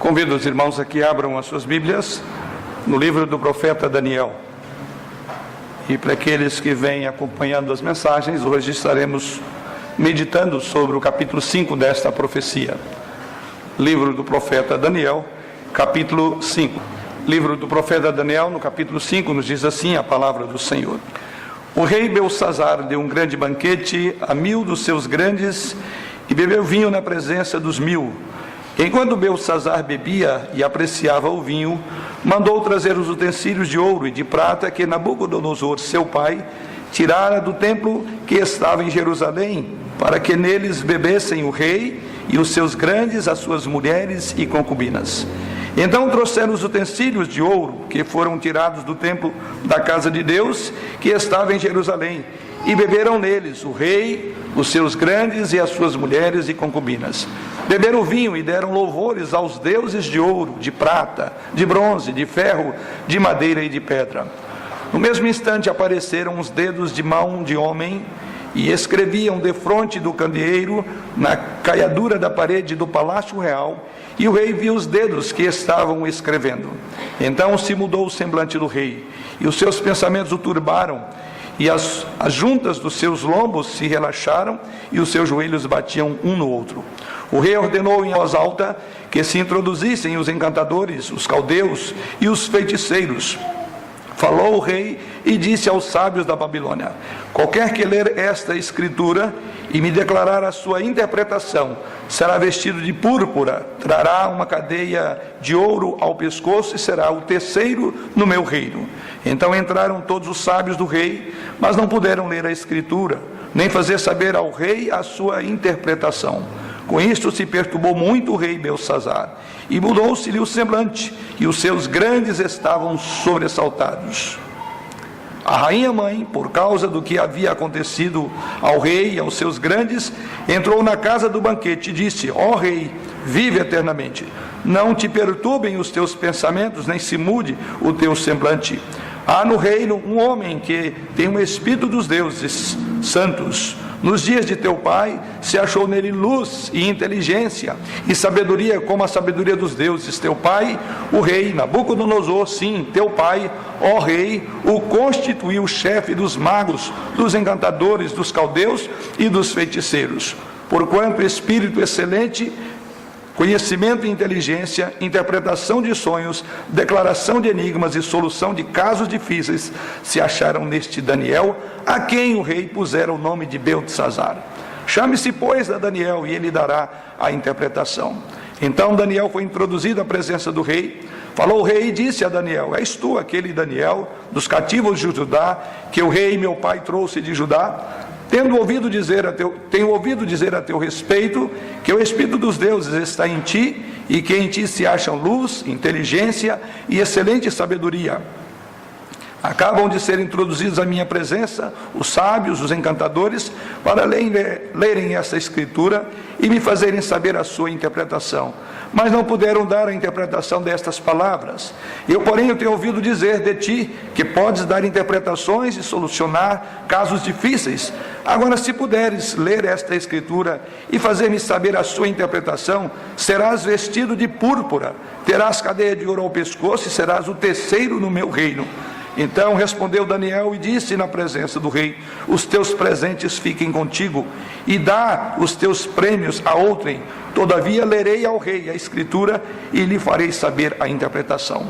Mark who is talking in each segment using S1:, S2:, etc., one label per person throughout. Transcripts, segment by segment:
S1: Convido os irmãos a que abram as suas Bíblias no livro do profeta Daniel. E para aqueles que vêm acompanhando as mensagens, hoje estaremos meditando sobre o capítulo 5 desta profecia. Livro do profeta Daniel, capítulo 5. Livro do profeta Daniel, no capítulo 5, nos diz assim a palavra do Senhor. O rei Belsazzar deu um grande banquete a 1000 dos seus grandes e bebeu vinho na presença dos 1000. Enquanto Belsazzar bebia e apreciava o vinho, mandou trazer os utensílios de ouro e de prata que Nabucodonosor, seu pai, tirara do templo que estava em Jerusalém, para que neles bebessem o rei e os seus grandes, as suas mulheres e concubinas. Então trouxeram os utensílios de ouro que foram tirados do templo da casa de Deus, que estava em Jerusalém, e beberam neles o rei, os seus grandes e as suas mulheres e concubinas. Beberam vinho e deram louvores aos deuses de ouro, de prata, de bronze, de ferro, de madeira e de pedra. No mesmo instante apareceram os dedos de mão de homem e escreviam defronte do candeeiro na caiadura da parede do palácio real, e o rei viu os dedos que estavam escrevendo. Então se mudou o semblante do rei, e os seus pensamentos o turbaram, e as juntas dos seus lombos se relaxaram, e os seus joelhos batiam um no outro. O rei ordenou em voz alta que se introduzissem os encantadores, os caldeus e os feiticeiros. Falou o rei e disse aos sábios da Babilônia: qualquer que ler esta escritura e me declarar a sua interpretação, será vestido de púrpura, trará uma cadeia de ouro ao pescoço e será o terceiro no meu reino. Então entraram todos os sábios do rei, mas não puderam ler a escritura, nem fazer saber ao rei a sua interpretação. Com isto se perturbou muito o rei Belsazzar, e mudou-se-lhe o semblante, e os seus grandes estavam sobressaltados. A rainha mãe, por causa do que havia acontecido ao rei e aos seus grandes, entrou na casa do banquete e disse: ó rei, vive eternamente. Não te perturbem os teus pensamentos, nem se mude o teu semblante. Há no reino um homem que tem um espírito dos deuses santos. Nos dias de teu pai se achou nele luz e inteligência e sabedoria como a sabedoria dos deuses. Teu pai, o rei Nabucodonosor, sim, teu pai, ó rei, o constituiu chefe dos magos, dos encantadores, dos caldeus e dos feiticeiros. Porquanto espírito excelente, conhecimento e inteligência, interpretação de sonhos, declaração de enigmas e solução de casos difíceis se acharam neste Daniel, a quem o rei pusera o nome de Belsazzar. Chame-se, pois, a Daniel, e ele dará a interpretação. Então Daniel foi introduzido à presença do rei. Falou o rei e disse a Daniel: és tu aquele Daniel dos cativos de Judá, que o rei meu pai trouxe de Judá? Tenho ouvido dizer a teu respeito que o Espírito dos deuses está em ti, e que em ti se acham luz, inteligência e excelente sabedoria. Acabam de ser introduzidos à minha presença os sábios, os encantadores, para lerem essa escritura e me fazerem saber a sua interpretação. Mas não puderam dar a interpretação destas palavras. Eu, porém, tenho ouvido dizer de ti que podes dar interpretações e solucionar casos difíceis. Agora, se puderes ler esta escritura e fazer-me saber a sua interpretação, serás vestido de púrpura, terás cadeia de ouro ao pescoço e serás o terceiro no meu reino. Então respondeu Daniel e disse na presença do rei: os teus presentes fiquem contigo, e dá os teus prêmios a outrem. Todavia lerei ao rei a escritura e lhe farei saber a interpretação.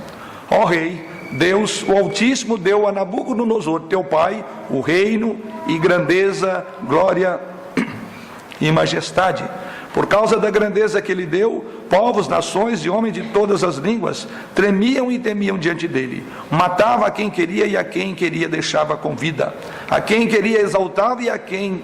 S1: Ó rei, Deus, o Altíssimo, deu a Nabucodonosor, teu pai, o reino e grandeza, glória e majestade. Por causa da grandeza que ele deu, povos, nações e homens de todas as línguas tremiam e temiam diante dele. Matava a quem queria e a quem queria deixava com vida. A quem queria exaltava e a quem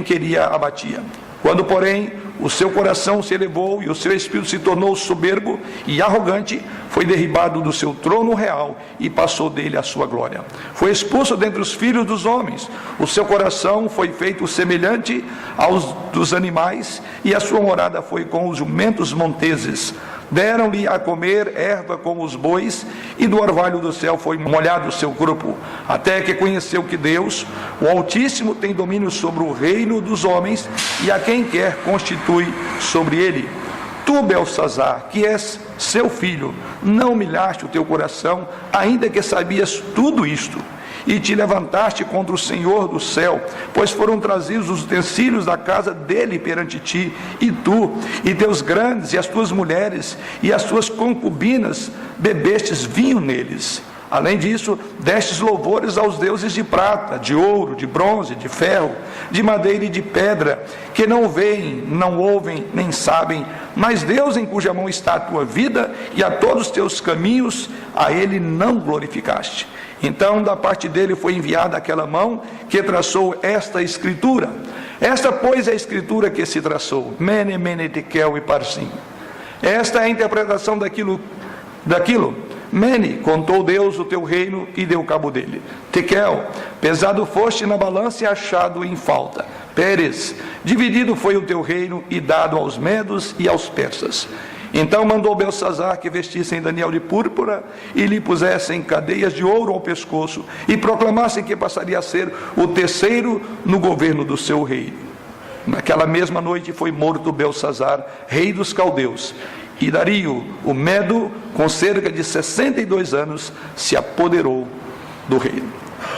S1: queria abatia. Quando, porém, o seu coração se elevou e o seu espírito se tornou soberbo e arrogante, foi derribado do seu trono real e passou dele a sua glória. Foi expulso dentre os filhos dos homens. O seu coração foi feito semelhante aos dos animais, e a sua morada foi com os jumentos monteses. Deram-lhe a comer erva como os bois, e do orvalho do céu foi molhado o seu corpo, até que conheceu que Deus, o Altíssimo, tem domínio sobre o reino dos homens, e a quem quer constitui sobre ele. Tu, Belsazar, que és seu filho, não humilhaste o teu coração, ainda que sabias tudo isto, e te levantaste contra o Senhor do céu, pois foram trazidos os utensílios da casa dele perante ti, e tu, e teus grandes, e as tuas mulheres, e as tuas concubinas, bebestes vinho neles. Além disso, destes louvores aos deuses de prata, de ouro, de bronze, de ferro, de madeira e de pedra, que não veem, não ouvem, nem sabem, mas Deus em cuja mão está a tua vida, e a todos os teus caminhos, a ele não glorificaste. Então, da parte dele foi enviada aquela mão que traçou esta escritura. Esta, pois, é a escritura que se traçou. Mene, mene, tekel e parsim. Esta é a interpretação daquilo. Mene, contou Deus o teu reino e deu cabo dele. Tekel, pesado foste na balança e achado em falta. Pérez, dividido foi o teu reino e dado aos medos e aos persas. Então mandou Belsazar que vestissem Daniel de púrpura e lhe pusessem cadeias de ouro ao pescoço e proclamassem que passaria a ser o terceiro no governo do seu reino. Naquela mesma noite foi morto Belsazar, rei dos caldeus, e Dario, o Medo, com cerca de 62 anos, se apoderou do reino.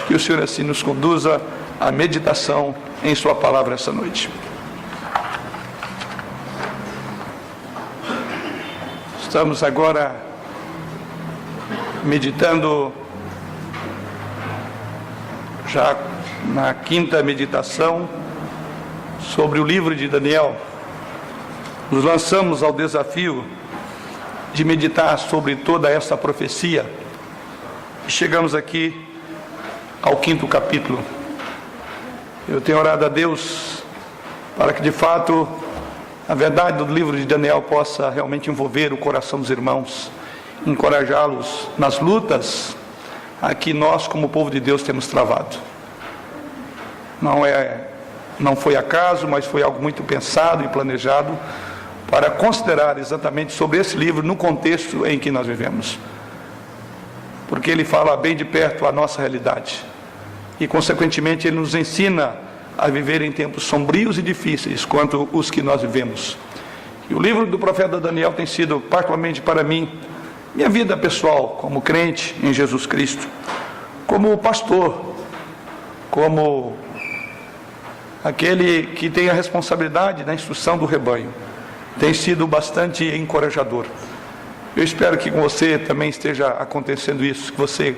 S1: Que o Senhor assim nos conduza à meditação em sua palavra essa noite. Estamos agora meditando, já na quinta meditação, sobre o livro de Daniel. Nos lançamos ao desafio de meditar sobre toda essa profecia. Chegamos aqui ao quinto capítulo. Eu tenho orado a Deus para que de fato a verdade do livro de Daniel possa realmente envolver o coração dos irmãos, encorajá-los nas lutas a que nós, como povo de Deus, temos travado. Não foi acaso, mas foi algo muito pensado e planejado para considerar exatamente sobre esse livro no contexto em que nós vivemos. Porque ele fala bem de perto a nossa realidade e, consequentemente, ele nos ensina a viver em tempos sombrios e difíceis quanto os que nós vivemos. E o livro do profeta Daniel tem sido, particularmente para mim, minha vida pessoal, como crente em Jesus Cristo, como pastor, como aquele que tem a responsabilidade da instrução do rebanho, tem sido bastante encorajador. Eu espero que com você também esteja acontecendo isso, que você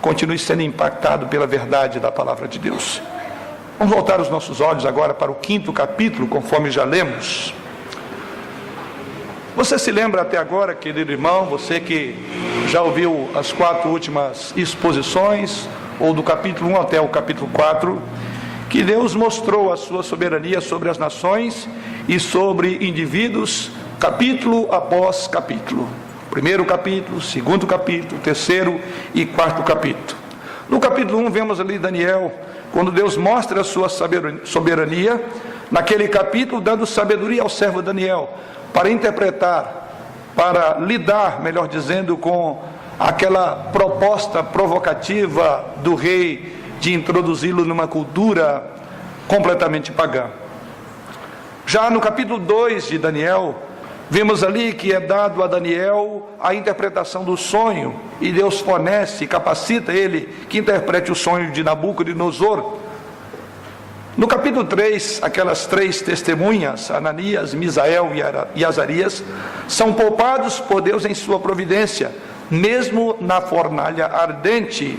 S1: continue sendo impactado pela verdade da palavra de Deus. Vamos voltar os nossos olhos agora para o quinto capítulo, conforme já lemos. Você se lembra até agora, querido irmão, você que já ouviu as 4 últimas exposições, ou do capítulo 1 até o capítulo 4, que Deus mostrou a sua soberania sobre as nações e sobre indivíduos, capítulo após capítulo. Primeiro capítulo, segundo capítulo, terceiro e quarto capítulo. No capítulo 1 vemos ali Daniel, quando Deus mostra a sua soberania, naquele capítulo dando sabedoria ao servo Daniel, para interpretar, para lidar, melhor dizendo, com aquela proposta provocativa do rei de introduzi-lo numa cultura completamente pagã. Já no capítulo 2 de Daniel, vemos ali que é dado a Daniel a interpretação do sonho, e Deus fornece, capacita ele que interprete o sonho de Nabucodonosor. No capítulo 3, aquelas 3 testemunhas, Ananias, Misael e Azarias, são poupados por Deus em sua providência, mesmo na fornalha ardente.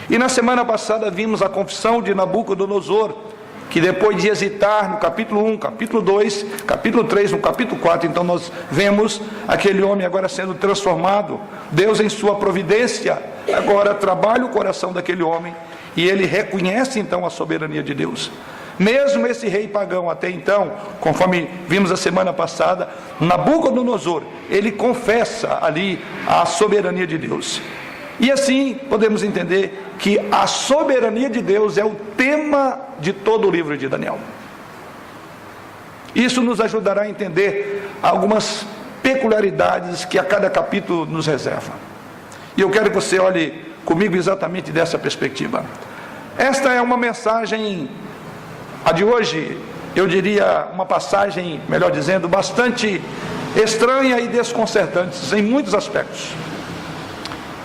S1: E na semana passada vimos a confissão de Nabucodonosor, que depois de hesitar no capítulo 1, capítulo 2, capítulo 3, no capítulo 4, então nós vemos aquele homem agora sendo transformado. Deus em sua providência agora trabalha o coração daquele homem, e ele reconhece então a soberania de Deus. Mesmo esse rei pagão até então, conforme vimos a semana passada, Nabucodonosor, ele confessa ali a soberania de Deus. E assim podemos entender que a soberania de Deus é o tema de todo o livro de Daniel. Isso nos ajudará a entender algumas peculiaridades que a cada capítulo nos reserva. E eu quero que você olhe comigo exatamente dessa perspectiva. Esta é uma mensagem, a de hoje, eu diria uma passagem, melhor dizendo, bastante estranha e desconcertantes em muitos aspectos.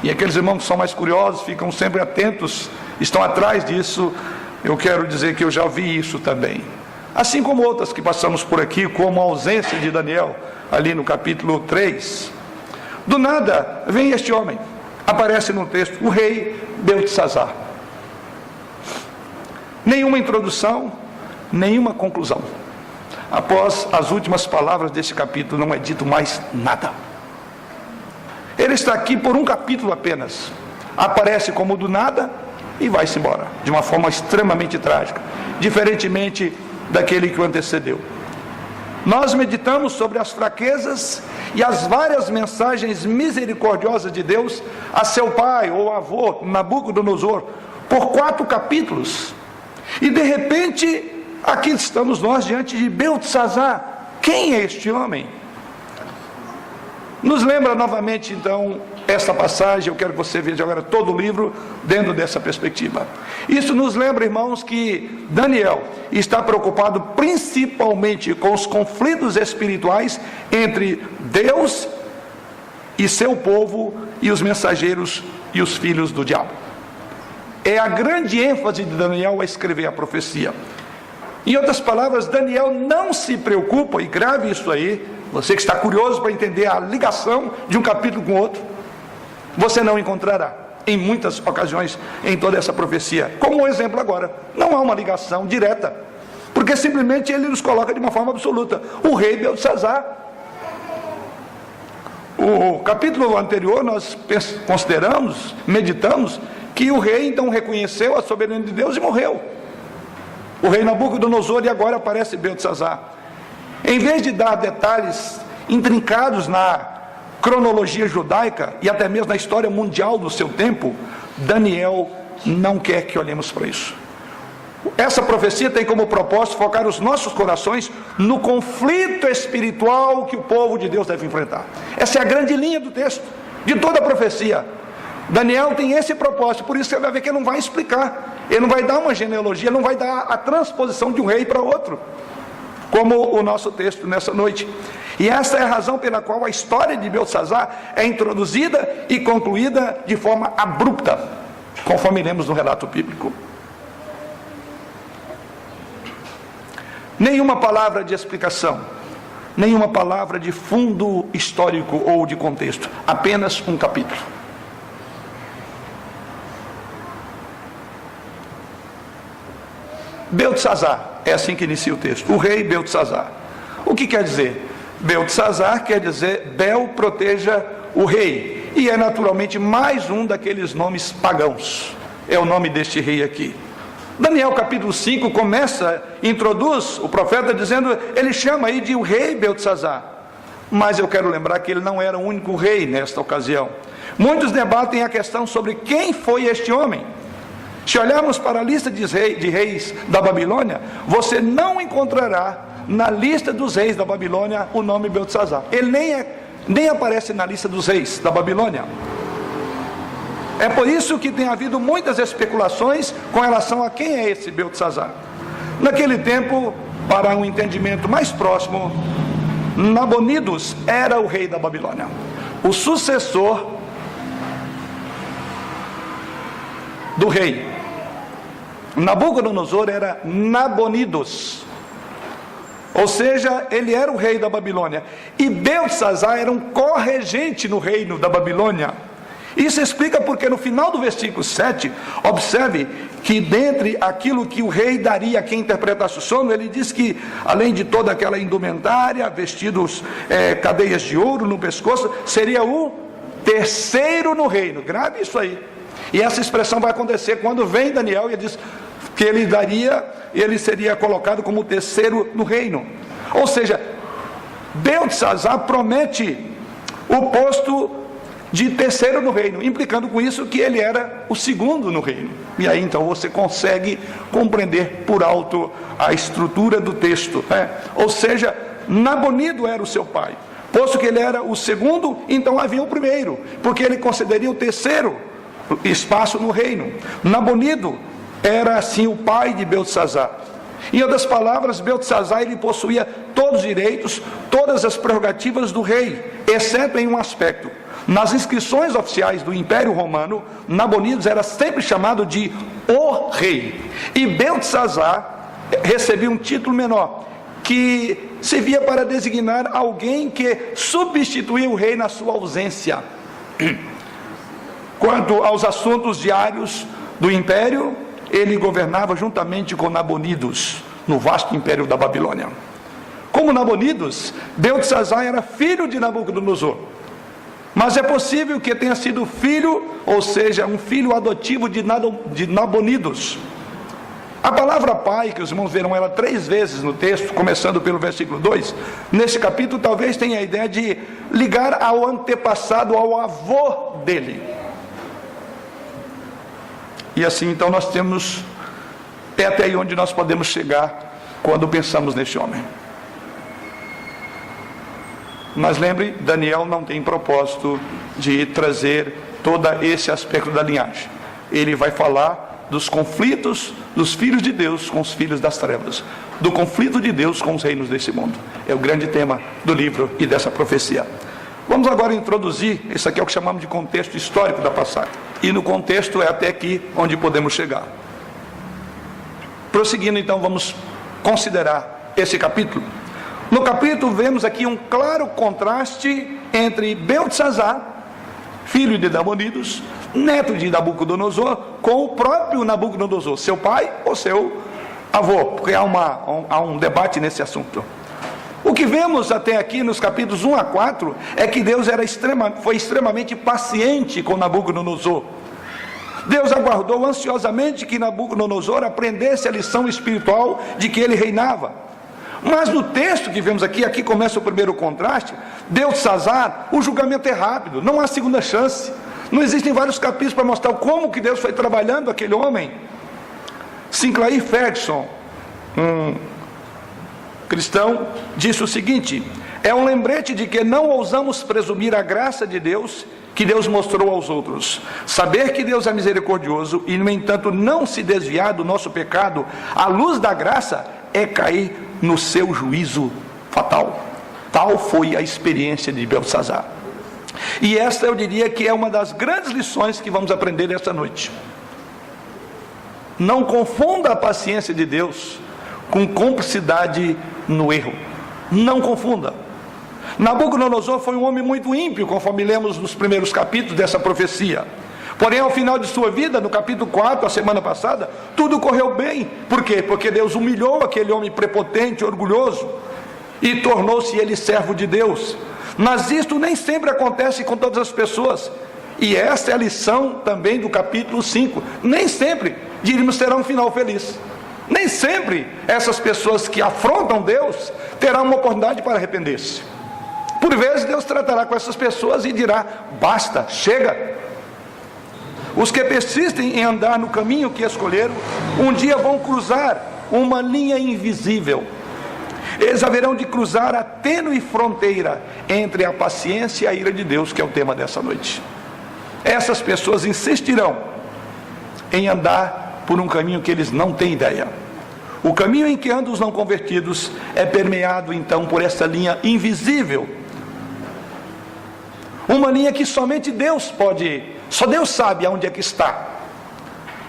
S1: E aqueles irmãos que são mais curiosos, ficam sempre atentos, estão atrás disso. Eu quero dizer que eu já vi isso também. Assim como outras que passamos por aqui, como a ausência de Daniel, ali no capítulo 3. Do nada, vem este homem, aparece no texto, o rei Beltesazar. Nenhuma introdução, nenhuma conclusão. Após as últimas palavras desse capítulo, não é dito mais nada. Ele está aqui por um capítulo apenas. Aparece como do nada e vai-se embora, de uma forma extremamente trágica, diferentemente daquele que o antecedeu. Nós meditamos sobre as fraquezas e as várias mensagens misericordiosas de Deus a seu pai ou avô, Nabucodonosor, por 4 capítulos. E de repente, aqui estamos nós diante de Beltesazar. Quem é este homem? Nos lembra novamente então esta passagem. Eu quero que você veja agora todo o livro dentro dessa perspectiva. Isso nos lembra, irmãos, que Daniel está preocupado principalmente com os conflitos espirituais entre Deus e seu povo e os mensageiros e os filhos do diabo. É a grande ênfase de Daniel a escrever a profecia. Em outras palavras, Daniel não se preocupa, e grave isso aí, você que está curioso para entender a ligação de um capítulo com o outro, você não encontrará em muitas ocasiões em toda essa profecia. Como um exemplo agora, não há uma ligação direta, porque simplesmente ele nos coloca de uma forma absoluta, o rei Beltesazar. O capítulo anterior nós consideramos, meditamos, que o rei então reconheceu a soberania de Deus e morreu. O rei Nabucodonosor, e agora aparece Beltesazar. Em vez de dar detalhes intrincados na cronologia judaica e até mesmo na história mundial do seu tempo, Daniel não quer que olhemos para isso. Essa profecia tem como propósito focar os nossos corações no conflito espiritual que o povo de Deus deve enfrentar. Essa é a grande linha do texto, de toda a profecia. Daniel tem esse propósito, por isso você vai ver que ele não vai explicar, ele não vai dar uma genealogia, ele não vai dar a transposição de um rei para outro, como o nosso texto nessa noite. E essa é a razão pela qual a história de Beltesazar é introduzida e concluída de forma abrupta, conforme lemos no relato bíblico. Nenhuma palavra de explicação, nenhuma palavra de fundo histórico ou de contexto, apenas um capítulo. Beltesazar, é assim que inicia o texto, o rei Beltesazar. O que quer dizer? Beltesazar quer dizer Bel proteja o rei, e é naturalmente mais um daqueles nomes pagãos, é o nome deste rei aqui. Daniel capítulo 5 introduz o profeta dizendo, ele chama aí de o rei Beltesazar, mas eu quero lembrar que ele não era o único rei nesta ocasião. Muitos debatem a questão sobre quem foi este homem. Se olharmos para a lista de reis da Babilônia, você não encontrará na lista dos reis da Babilônia o nome Beltesazar. Ele nem aparece na lista dos reis da Babilônia. É por isso que tem havido muitas especulações com relação a quem é esse Beltesazar. Naquele tempo, para um entendimento mais próximo, Nabonidos era o rei da Babilônia, o sucessor do rei. Nabucodonosor era Nabonidos, ou seja, ele era o rei da Babilônia, e Beltesazar era um corregente no reino da Babilônia. Isso explica porque no final do versículo 7, observe que dentre aquilo que o rei daria a quem interpretasse o sono, ele diz que além de toda aquela indumentária, vestidos, cadeias de ouro no pescoço, seria o terceiro no reino. Grave isso aí. E essa expressão vai acontecer quando vem Daniel e ele diz que ele seria colocado como o terceiro no reino. Ou seja, Beltesazar promete o posto de terceiro no reino, implicando com isso que ele era o segundo no reino. E aí então você consegue compreender por alto a estrutura do texto, né? Ou seja, Nabonido era o seu pai, posto que ele era o segundo, então havia o primeiro, porque ele concederia o terceiro espaço no reino. Nabonido era assim o pai de Beltesazar. Em outras palavras, Beltesazar, ele possuía todos os direitos, todas as prerrogativas do rei, exceto em um aspecto. Nas inscrições oficiais do Império Romano, Nabonidos era sempre chamado de o rei. E Beltesazar recebia um título menor, que servia para designar alguém que substituía o rei na sua ausência. Quanto aos assuntos diários do império, ele governava juntamente com Nabonidos, no vasto império da Babilônia. Como Nabonidos, Beltesazar era filho de Nabucodonosor. Mas é possível que tenha sido filho, ou seja, um filho adotivo de Nabonidos. A palavra pai, que os irmãos verão ela 3 vezes no texto, começando pelo versículo 2, nesse capítulo talvez tenha a ideia de ligar ao antepassado, ao avô dele. E assim então nós temos, é até aí onde nós podemos chegar quando pensamos neste homem. Mas lembre, Daniel não tem propósito de trazer todo esse aspecto da linhagem. Ele vai falar dos conflitos dos filhos de Deus com os filhos das trevas, do conflito de Deus com os reinos desse mundo. É o grande tema do livro e dessa profecia. Vamos agora introduzir, isso aqui é o que chamamos de contexto histórico da passagem, e no contexto é até aqui onde podemos chegar. Prosseguindo então, vamos considerar esse capítulo. No capítulo vemos aqui um claro contraste entre Beltesazar, filho de Nabonidos, neto de Nabucodonosor, com o próprio Nabucodonosor, seu pai ou seu avô, porque há um debate nesse assunto. O que vemos até aqui nos capítulos 1 a 4 é que Deus foi extremamente paciente com Nabucodonosor. Deus aguardou ansiosamente que Nabucodonosor aprendesse a lição espiritual de que ele reinava. Mas no texto que vemos aqui começa o primeiro contraste. Beltesazar, o julgamento é rápido, não há segunda chance. Não existem vários capítulos para mostrar como que Deus foi trabalhando aquele homem. Sinclair Ferguson, um cristão, disse o seguinte: é um lembrete de que não ousamos presumir a graça de Deus que Deus mostrou aos outros. Saber que Deus é misericordioso e, no entanto, não se desviar do nosso pecado à luz da graça é cair no seu juízo fatal. Tal foi a experiência de Beltesazar. E esta eu diria que é uma das grandes lições que vamos aprender nesta noite. Não confunda a paciência de Deus com cumplicidade no erro. Não confunda. Nabucodonosor foi um homem muito ímpio, conforme lemos nos primeiros capítulos dessa profecia. Porém, ao final de sua vida, no capítulo 4, a semana passada, tudo correu bem. Por quê? Porque Deus humilhou aquele homem prepotente, orgulhoso, e tornou-se ele servo de Deus. Mas isto nem sempre acontece com todas as pessoas. E esta é a lição também do capítulo 5. Nem sempre, diríamos, terá um final feliz. Nem sempre essas pessoas que afrontam Deus terão uma oportunidade para arrepender-se. Por vezes Deus tratará com essas pessoas e dirá: basta, chega. Os que persistem em andar no caminho que escolheram, um dia vão cruzar uma linha invisível. Eles haverão de cruzar a tênue fronteira entre a paciência e a ira de Deus, que é o tema dessa noite. Essas pessoas insistirão em andar por um caminho que eles não têm ideia. O caminho em que andam os não convertidos é permeado então por essa linha invisível. Uma linha que somente Deus só Deus sabe aonde é que está.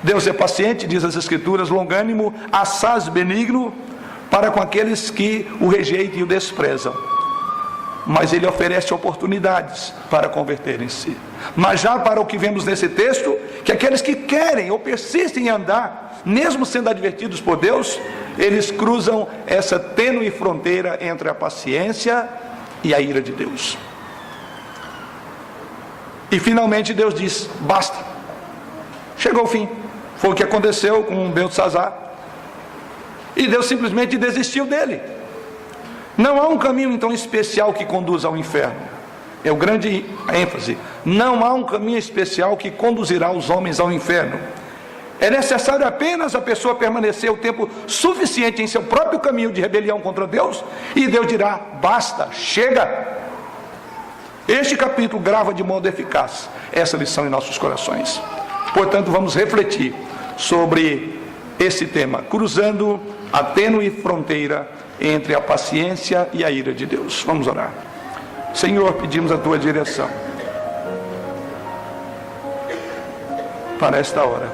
S1: Deus é paciente, diz as Escrituras, longânimo, assaz benigno para com aqueles que o rejeitam e o desprezam. Mas Ele oferece oportunidades para converterem-se. Mas já para o que vemos nesse texto, que aqueles que querem ou persistem em andar, mesmo sendo advertidos por Deus, eles cruzam essa tênue fronteira entre a paciência e a ira de Deus. E finalmente Deus diz: basta, chegou o fim. Foi o que aconteceu com Beltesazar, e Deus simplesmente desistiu dele. Não há um caminho então especial que conduza ao inferno. É o grande ênfase. Não há um caminho especial que conduzirá os homens ao inferno. É necessário apenas a pessoa permanecer o tempo suficiente em seu próprio caminho de rebelião contra Deus, e Deus dirá: basta, chega. Este capítulo grava de modo eficaz essa lição em nossos corações. Portanto, vamos refletir sobre esse tema, cruzando a tênue fronteira entre a paciência e a ira de Deus. Vamos orar. Senhor, pedimos a tua direção para esta hora,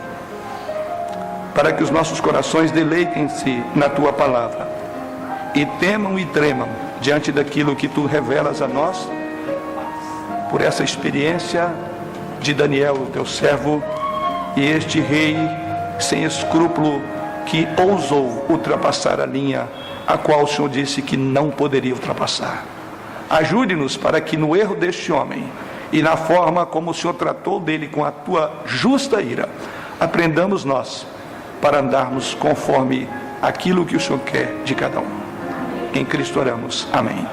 S1: para que os nossos corações deleitem-se na tua palavra e temam e tremam diante daquilo que tu revelas a nós, por essa experiência de Daniel, o teu servo, e este rei sem escrúpulo que ousou ultrapassar a linha a qual o Senhor disse que não poderia ultrapassar. Ajude-nos para que no erro deste homem e na forma como o Senhor tratou dele com a tua justa ira, aprendamos nós para andarmos conforme aquilo que o Senhor quer de cada um. Em Cristo oramos. Amém.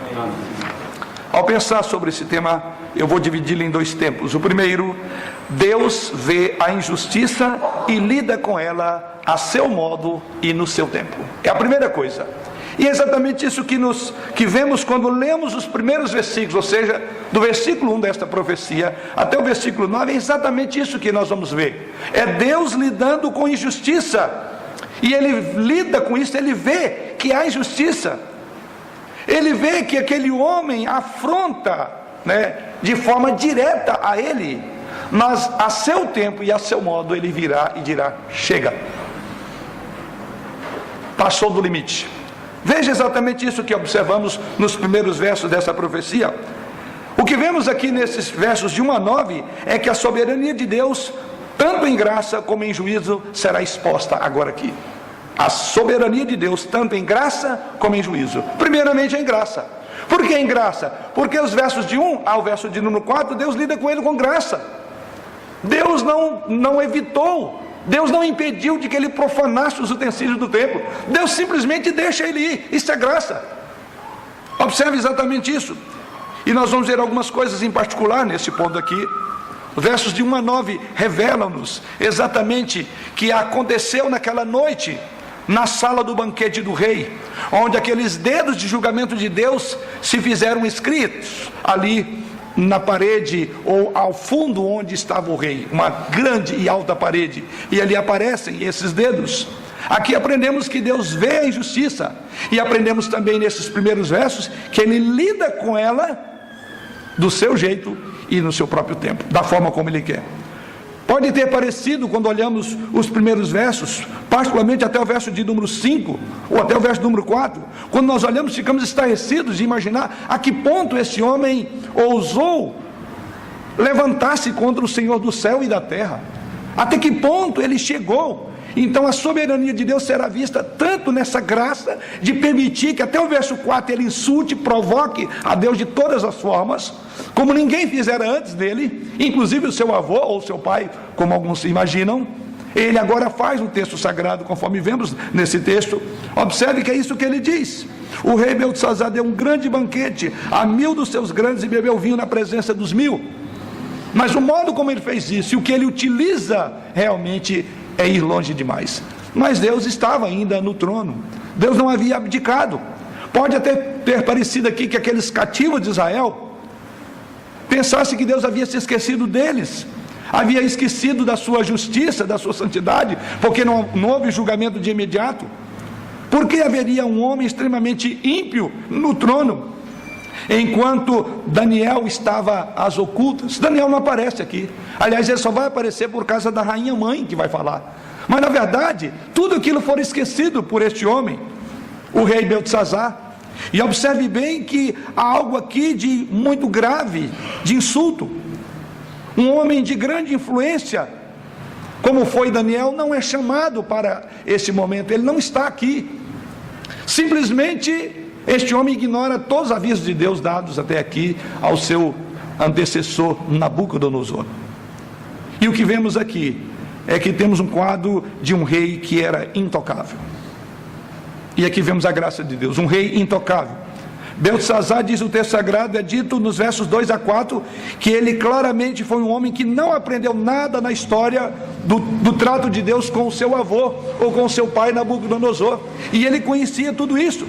S1: Ao pensar sobre esse tema, eu vou dividi-lo em dois tempos. O primeiro, Deus vê a injustiça e lida com ela a seu modo e no seu tempo. É a primeira coisa. E é exatamente isso que vemos quando lemos os primeiros versículos, ou seja, do versículo 1 desta profecia até o versículo 9, é exatamente isso que nós vamos ver. É Deus lidando com injustiça. E Ele lida com isso, Ele vê que há injustiça. Ele vê que aquele homem afronta, de forma direta a Ele, mas a seu tempo e a seu modo Ele virá e dirá: chega, passou do limite. Veja exatamente isso que observamos nos primeiros versos dessa profecia. O que vemos aqui nesses versos de 1 a 9 é que a soberania de Deus, tanto em graça como em juízo, será exposta agora aqui. A soberania de Deus, tanto em graça como em juízo. Primeiramente em graça. Por que em graça? Porque os versos de 1 ao verso de número 4, Deus lida com ele com graça. Deus não evitou, Deus não impediu de que ele profanasse os utensílios do templo. Deus simplesmente deixa ele ir. Isso é graça. Observe exatamente isso. E nós vamos ver algumas coisas em particular nesse ponto aqui. Os versos de 1 a 9 revelam-nos exatamente que aconteceu naquela noite, na sala do banquete do rei, onde aqueles dedos de julgamento de Deus se fizeram escritos ali na parede, ou ao fundo onde estava o rei, uma grande e alta parede, e ali aparecem esses dedos. Aqui aprendemos que Deus vê a injustiça, e aprendemos também nesses primeiros versos que Ele lida com ela do seu jeito e no seu próprio tempo, da forma como Ele quer. Pode ter parecido, quando olhamos os primeiros versos, particularmente até o verso de número 5, ou até o verso número 4, quando nós olhamos, ficamos estarrecidos de imaginar a que ponto esse homem ousou levantar-se contra o Senhor do céu e da terra, até que ponto ele chegou. Então a soberania de Deus será vista tanto nessa graça de permitir que até o verso 4 ele insulte, provoque a Deus de todas as formas, como ninguém fizera antes dele, inclusive o seu avô ou seu pai, como alguns se imaginam. Ele agora faz um texto sagrado, conforme vemos nesse texto. Observe que é isso que ele diz: o rei Beltesazar deu um grande banquete a 1000 dos seus grandes e bebeu vinho na presença dos 1000. Mas o modo como ele fez isso e o que ele utiliza realmente é ir longe demais. Mas Deus estava ainda no trono, Deus não havia abdicado. Pode até ter parecido aqui que aqueles cativos de Israel pensassem que Deus havia se esquecido deles, havia esquecido da sua justiça, da sua santidade, porque não houve julgamento de imediato. Porque haveria um homem extremamente ímpio no trono, enquanto Daniel estava às ocultas? Daniel não aparece aqui. Aliás, ele só vai aparecer por causa da rainha mãe que vai falar. Mas na verdade, tudo aquilo foi esquecido por este homem, o rei Beltesazar. E observe bem que há algo aqui de muito grave, de insulto. Um homem de grande influência, como foi Daniel, não é chamado para esse momento. Ele não está aqui. Simplesmente este homem ignora todos os avisos de Deus dados até aqui ao seu antecessor Nabucodonosor. E o que vemos aqui é que temos um quadro de um rei que era intocável. E aqui vemos a graça de Deus, um rei intocável. Beltesazar, diz o texto sagrado, é dito nos versos 2 a 4, que ele claramente foi um homem que não aprendeu nada na história do trato de Deus com o seu avô ou com o seu pai Nabucodonosor. E ele conhecia tudo isso.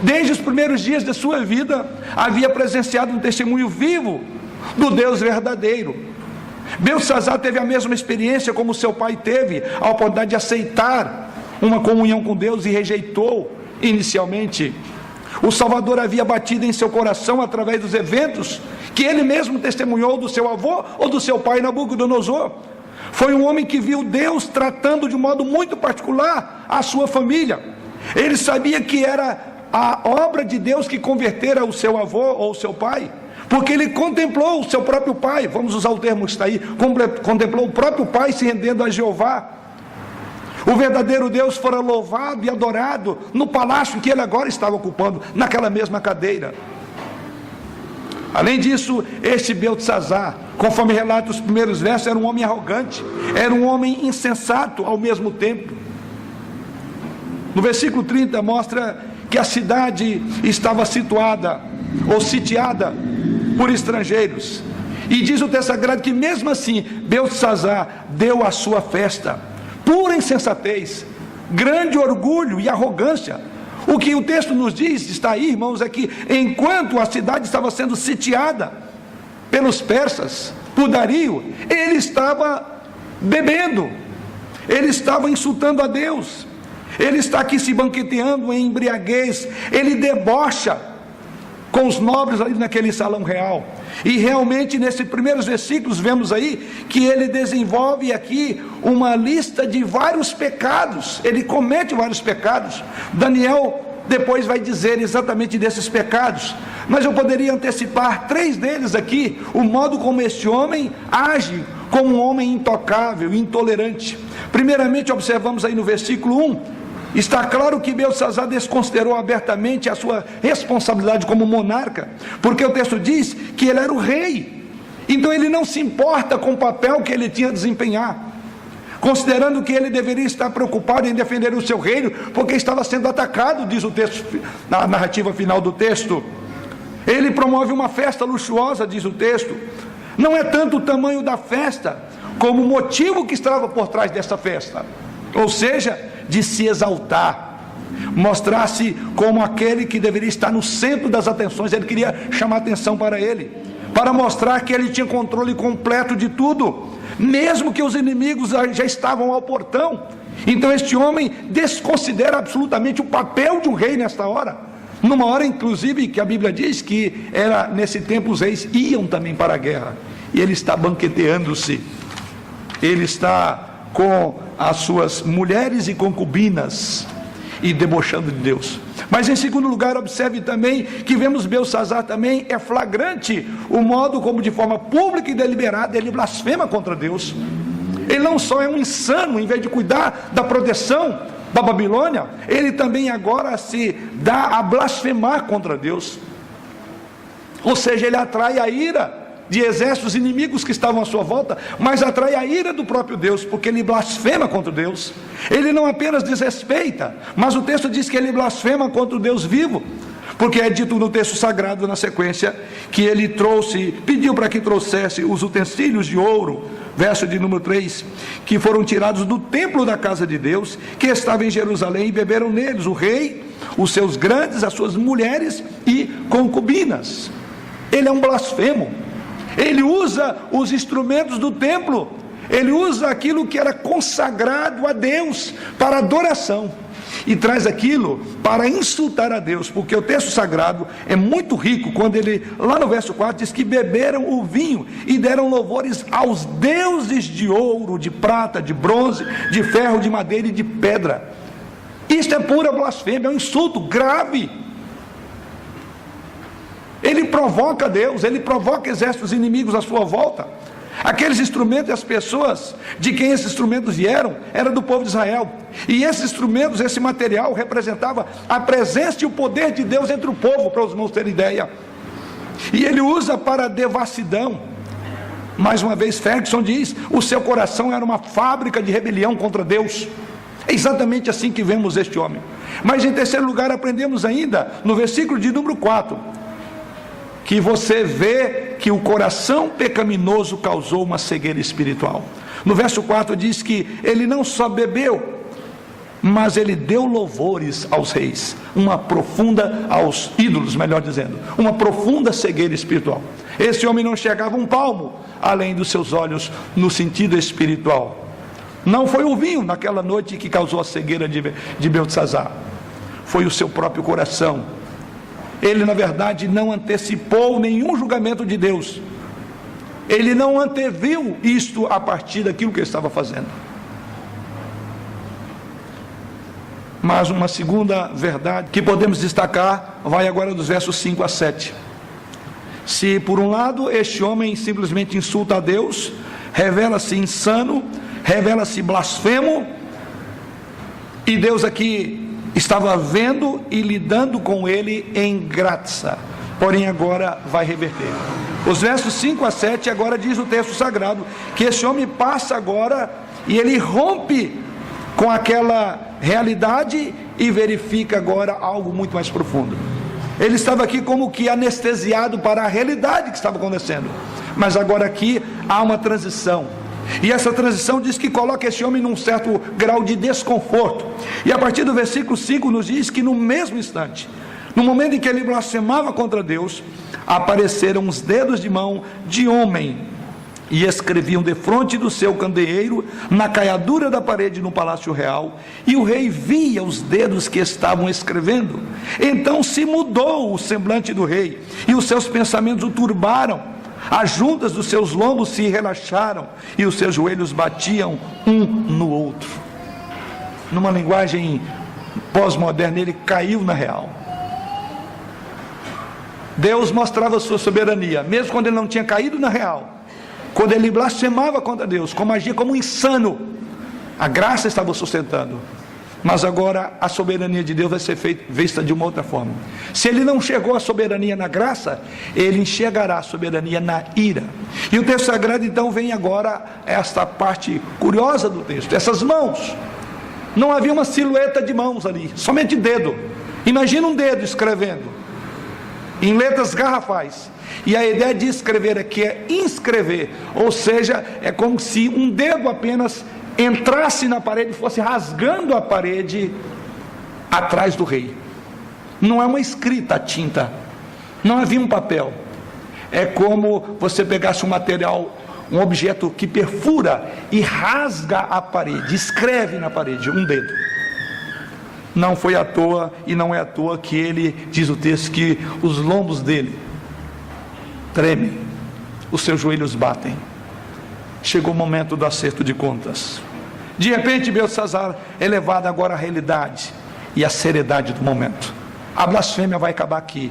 S1: Desde os primeiros dias de sua vida, havia presenciado um testemunho vivo do Deus verdadeiro. Beltesazar teve a mesma experiência como seu pai teve, a oportunidade de aceitar uma comunhão com Deus e rejeitou inicialmente. O Salvador havia batido em seu coração através dos eventos que ele mesmo testemunhou do seu avô ou do seu pai Nabucodonosor. Foi um homem que viu Deus tratando de um modo muito particular a sua família. Ele sabia que era a obra de Deus que convertera o seu avô ou o seu pai, porque ele contemplou o seu próprio pai, vamos usar o termo que está aí, contemplou o próprio pai se rendendo a Jeová. O verdadeiro Deus fora louvado e adorado no palácio que ele agora estava ocupando, naquela mesma cadeira. Além disso, este Beltesazar, conforme relata os primeiros versos, era um homem arrogante, era um homem insensato ao mesmo tempo. No versículo 30 mostra que a cidade estava situada ou sitiada por estrangeiros, e diz o texto sagrado que mesmo assim Beltesazar deu a sua festa. Pura insensatez, grande orgulho e arrogância. O que o texto nos diz, está aí, irmãos, é que enquanto a cidade estava sendo sitiada pelos persas, por Dario, ele estava bebendo, ele estava insultando a Deus, ele está aqui se banqueteando em embriaguez, ele debocha com os nobres ali naquele salão real. E realmente nesses primeiros versículos vemos aí que ele desenvolve aqui uma lista de vários pecados, ele comete vários pecados. Daniel depois vai dizer exatamente desses pecados, mas eu poderia antecipar 3 deles aqui: o modo como este homem age como um homem intocável, intolerante. Primeiramente, observamos aí no versículo 1, está claro que Beltesazar desconsiderou abertamente a sua responsabilidade como monarca, porque o texto diz que ele era o rei, então ele não se importa com o papel que ele tinha a desempenhar, considerando que ele deveria estar preocupado em defender o seu reino, porque estava sendo atacado, diz o texto, na narrativa final do texto. Ele promove uma festa luxuosa, diz o texto. Não é tanto o tamanho da festa, como o motivo que estava por trás dessa festa, ou seja, de se exaltar, mostrar-se como aquele que deveria estar no centro das atenções. Ele queria chamar atenção para ele, para mostrar que ele tinha controle completo de tudo, mesmo que os inimigos já estavam ao portão. Então este homem desconsidera absolutamente o papel de um rei nesta hora, numa hora inclusive que a Bíblia diz que era nesse tempo os reis iam também para a guerra, e ele está banqueteando-se, ele está com as suas mulheres e concubinas e debochando de Deus. Mas em segundo lugar, observe também que vemos Beltesazar também é flagrante o modo como de forma pública e deliberada ele blasfema contra Deus. Ele não só é um insano, em vez de cuidar da proteção da Babilônia, ele também agora se dá a blasfemar contra Deus, ou seja, ele atrai a ira de exércitos inimigos que estavam à sua volta, mas atrai a ira do próprio Deus, porque ele blasfema contra Deus. Ele não apenas desrespeita, mas o texto diz que ele blasfema contra o Deus vivo, porque é dito no texto sagrado na sequência, que ele pediu para que trouxesse os utensílios de ouro, verso de número 3, que foram tirados do templo da casa de Deus, que estava em Jerusalém, e beberam neles o rei, os seus grandes, as suas mulheres e concubinas. Ele é um blasfemo. Ele usa os instrumentos do templo, ele usa aquilo que era consagrado a Deus para adoração, e traz aquilo para insultar a Deus, porque o texto sagrado é muito rico, quando ele, lá no verso 4, diz que beberam o vinho e deram louvores aos deuses de ouro, de prata, de bronze, de ferro, de madeira e de pedra. Isto é pura blasfêmia, é um insulto grave. Ele provoca Deus, ele provoca exércitos inimigos à sua volta. Aqueles instrumentos e as pessoas de quem esses instrumentos vieram, era do povo de Israel. E esses instrumentos, esse material representava a presença e o poder de Deus entre o povo, para os irmãos terem ideia. E ele usa para a devassidão. Mais uma vez Ferguson diz, o seu coração era uma fábrica de rebelião contra Deus. É exatamente assim que vemos este homem. Mas em terceiro lugar aprendemos ainda, no versículo de número 4, que você vê que o coração pecaminoso causou uma cegueira espiritual. No verso 4 diz que ele não só bebeu, mas ele deu louvores aos reis, aos ídolos, melhor dizendo, uma profunda cegueira espiritual. Esse homem não chegava um palmo além dos seus olhos no sentido espiritual. Não foi o vinho naquela noite que causou a cegueira de Beltesazar, foi o seu próprio coração. Ele, na verdade, não antecipou nenhum julgamento de Deus. Ele não anteviu isto a partir daquilo que ele estava fazendo. Mas uma segunda verdade que podemos destacar vai agora dos versos 5 a 7. Se por um lado este homem simplesmente insulta a Deus, revela-se insano, revela-se blasfemo, e Deus aqui estava vendo e lidando com ele em graça, porém agora vai reverter. Os versos 5 a 7 agora diz o texto sagrado que esse homem passa agora e ele rompe com aquela realidade e verifica agora algo muito mais profundo. Ele estava aqui como que anestesiado para a realidade que estava acontecendo, mas agora aqui há uma transição, e essa transição diz que coloca esse homem num certo grau de desconforto. E a partir do versículo 5 nos diz que no mesmo instante, no momento em que ele blasfemava contra Deus, apareceram os dedos de mão de homem e escreviam defronte do seu candeeiro, na caiadura da parede no palácio real, e o rei via os dedos que estavam escrevendo. Então se mudou o semblante do rei, e os seus pensamentos o turbaram, as juntas dos seus lombos se relaxaram, e os seus joelhos batiam um no outro. Numa linguagem pós-moderna, ele caiu na real. Deus mostrava sua soberania, mesmo quando ele não tinha caído na real. Quando ele blasfemava contra Deus, como agia como um insano, a graça estava sustentando. Mas agora a soberania de Deus vai ser vista de uma outra forma. Se ele não chegou à soberania na graça, ele enxergará a soberania na ira. E o texto sagrado então vem agora esta parte curiosa do texto, essas mãos. Não havia uma silhueta de mãos ali, somente dedo. Imagina um dedo escrevendo em letras garrafais. E a ideia de escrever aqui é inscrever, ou seja, é como se um dedo apenas entrasse na parede e fosse rasgando a parede atrás do rei. Não é uma escrita a tinta, não havia um papel. É como você pegasse um material, um objeto que perfura e rasga a parede, escreve na parede, um dedo. Não foi à toa e não é à toa que ele, diz o texto, que os lombos dele tremem, os seus joelhos batem. Chegou o momento do acerto de contas. De repente Beltesazar é levado agora à realidade e à seriedade do momento. A blasfêmia vai acabar aqui,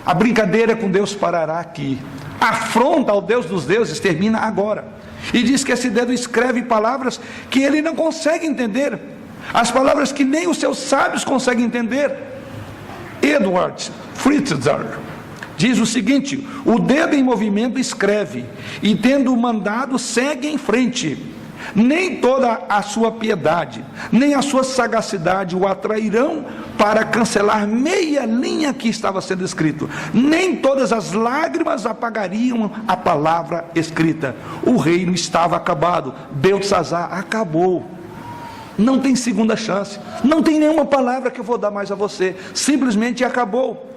S1: a brincadeira com Deus parará aqui, a afronta ao Deus dos deuses termina agora. E diz que esse dedo escreve palavras que ele não consegue entender, as palavras que nem os seus sábios conseguem entender. Edward Fritzer diz o seguinte: o dedo em movimento escreve, e tendo mandado segue em frente. Nem toda a sua piedade, nem a sua sagacidade o atrairão para cancelar meia linha que estava sendo escrito. Nem todas as lágrimas apagariam a palavra escrita. O reino estava acabado. Beltesazar acabou. Não tem segunda chance. Não tem nenhuma palavra que eu vou dar mais a você. Simplesmente acabou.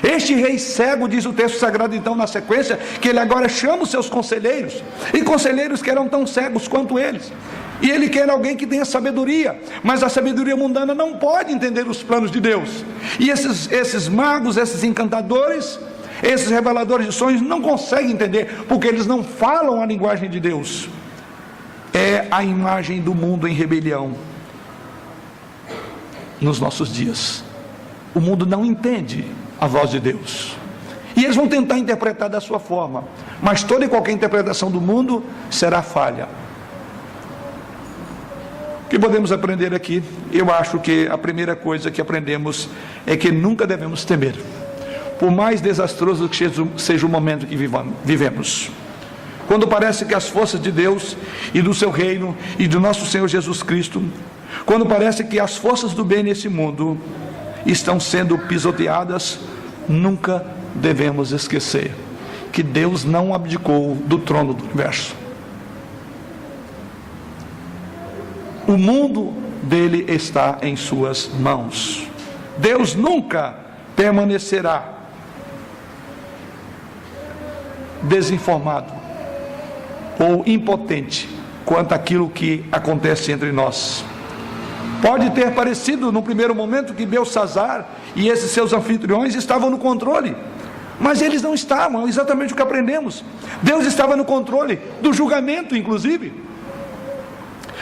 S1: Este rei cego, diz o texto sagrado então na sequência, que ele agora chama os seus conselheiros, e conselheiros que eram tão cegos quanto eles, e ele quer alguém que tenha sabedoria, mas a sabedoria mundana não pode entender os planos de Deus, e esses magos, esses encantadores, esses reveladores de sonhos não conseguem entender, porque eles não falam a linguagem de Deus. É a imagem do mundo em rebelião nos nossos dias. O mundo não entende a voz de Deus, e eles vão tentar interpretar da sua forma, mas toda e qualquer interpretação do mundo será falha. O que podemos aprender aqui? Eu acho que a primeira coisa que aprendemos é que nunca devemos temer, por mais desastroso que seja o momento que vivemos. Quando parece que as forças de Deus e do seu reino e do nosso Senhor Jesus Cristo, quando parece que as forças do bem nesse mundo estão sendo pisoteadas, nunca devemos esquecer que Deus não abdicou do trono do universo. O mundo dele está em suas mãos. Deus nunca permanecerá desinformado ou impotente quanto àquilo que acontece entre nós. Pode ter parecido no primeiro momento que Beltsazar e esses seus anfitriões estavam no controle, mas eles não estavam, exatamente o que aprendemos. Deus estava no controle do julgamento, inclusive.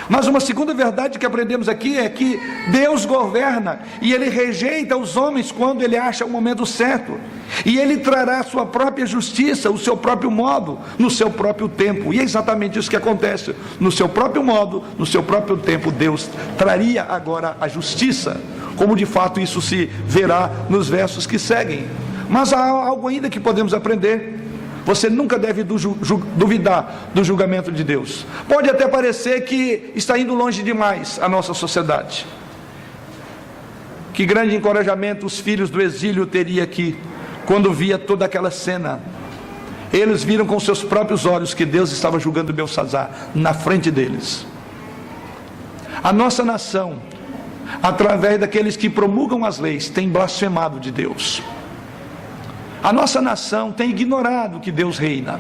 S1: Mas uma segunda verdade que aprendemos aqui é que Deus governa e Ele rejeita os homens quando Ele acha o momento certo. E Ele trará a sua própria justiça, o seu próprio modo, no seu próprio tempo. E é exatamente isso que acontece. No seu próprio modo, no seu próprio tempo, Deus traria agora a justiça, como de fato isso se verá nos versos que seguem. Mas há algo ainda que podemos aprender. Você nunca deve duvidar do julgamento de Deus. Pode até parecer que está indo longe demais a nossa sociedade. Que grande encorajamento os filhos do exílio teriam aqui, quando via toda aquela cena. Eles viram com seus próprios olhos que Deus estava julgando Beltsazar na frente deles. A nossa nação, através daqueles que promulgam as leis, tem blasfemado de Deus. A nossa nação tem ignorado que Deus reina.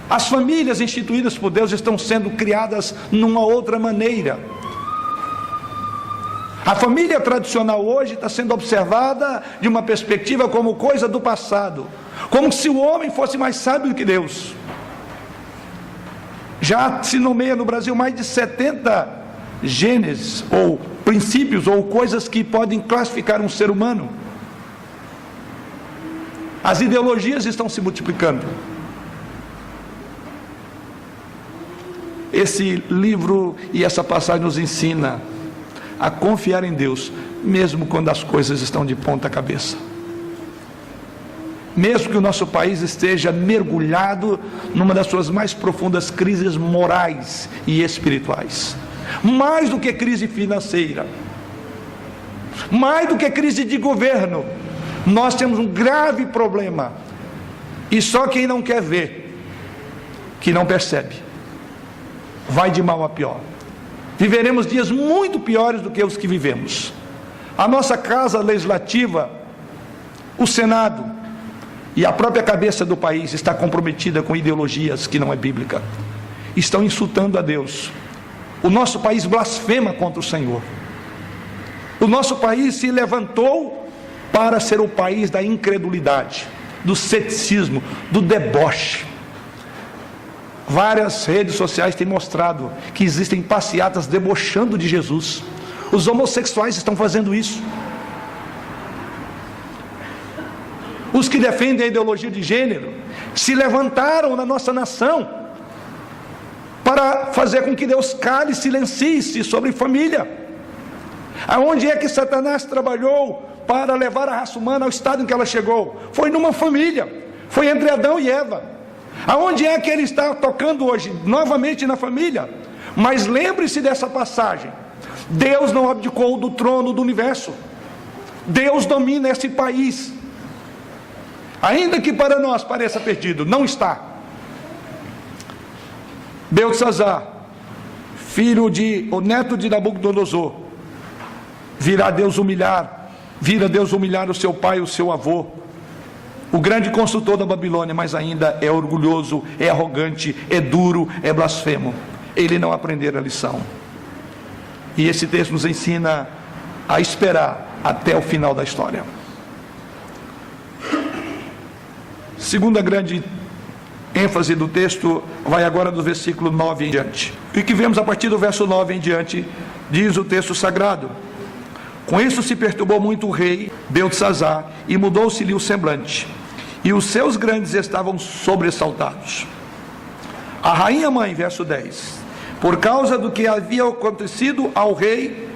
S1: As famílias instituídas por Deus estão sendo criadas numa outra maneira. A família tradicional hoje está sendo observada de uma perspectiva como coisa do passado, como se o homem fosse mais sábio do que Deus. Já se nomeia no Brasil mais de 70 gêneses, ou princípios, ou coisas que podem classificar um ser humano. As ideologias estão se multiplicando. Esse livro e essa passagem nos ensina a confiar em Deus, mesmo quando as coisas estão de ponta cabeça. Mesmo que o nosso país esteja mergulhado numa das suas mais profundas crises morais e espirituais. Mais do que crise financeira, mais do que crise de governo, nós temos um grave problema, e só quem não quer ver, que não percebe, vai de mal a pior. Viveremos dias muito piores do que os que vivemos. A nossa casa legislativa, o Senado e a própria cabeça do país está comprometida com ideologias que não é bíblica. Estão insultando a Deus. O nosso país blasfema contra o Senhor. O nosso país se levantou para ser o país da incredulidade, do ceticismo, do deboche. Várias redes sociais têm mostrado que existem passeatas debochando de Jesus. Os homossexuais estão fazendo isso. Os que defendem a ideologia de gênero se levantaram na nossa nação para fazer com que Deus cale e silencie-se sobre família. Aonde é que Satanás trabalhou para levar a raça humana ao estado em que ela chegou? Foi numa família, foi entre Adão e Eva. Aonde é que ele está tocando hoje? Novamente na família. Mas lembre-se dessa passagem: Deus não abdicou do trono do universo. Deus domina esse país, ainda que para nós pareça perdido, não está. Beltsazar, o neto de Nabucodonosor, vira Deus humilhar o seu pai, o seu avô, o grande construtor da Babilônia, mas ainda é orgulhoso, é arrogante, é duro, é blasfemo. Ele não aprendeu a lição. E esse texto nos ensina a esperar até o final da história. Segunda grande ênfase do texto vai agora do versículo 9 em diante. E que vemos a partir do verso 9 em diante, diz o texto sagrado: com isso se perturbou muito o rei Beltsazar, e mudou-se-lhe o semblante, e os seus grandes estavam sobressaltados. A rainha mãe, verso 10, por causa do que havia acontecido ao rei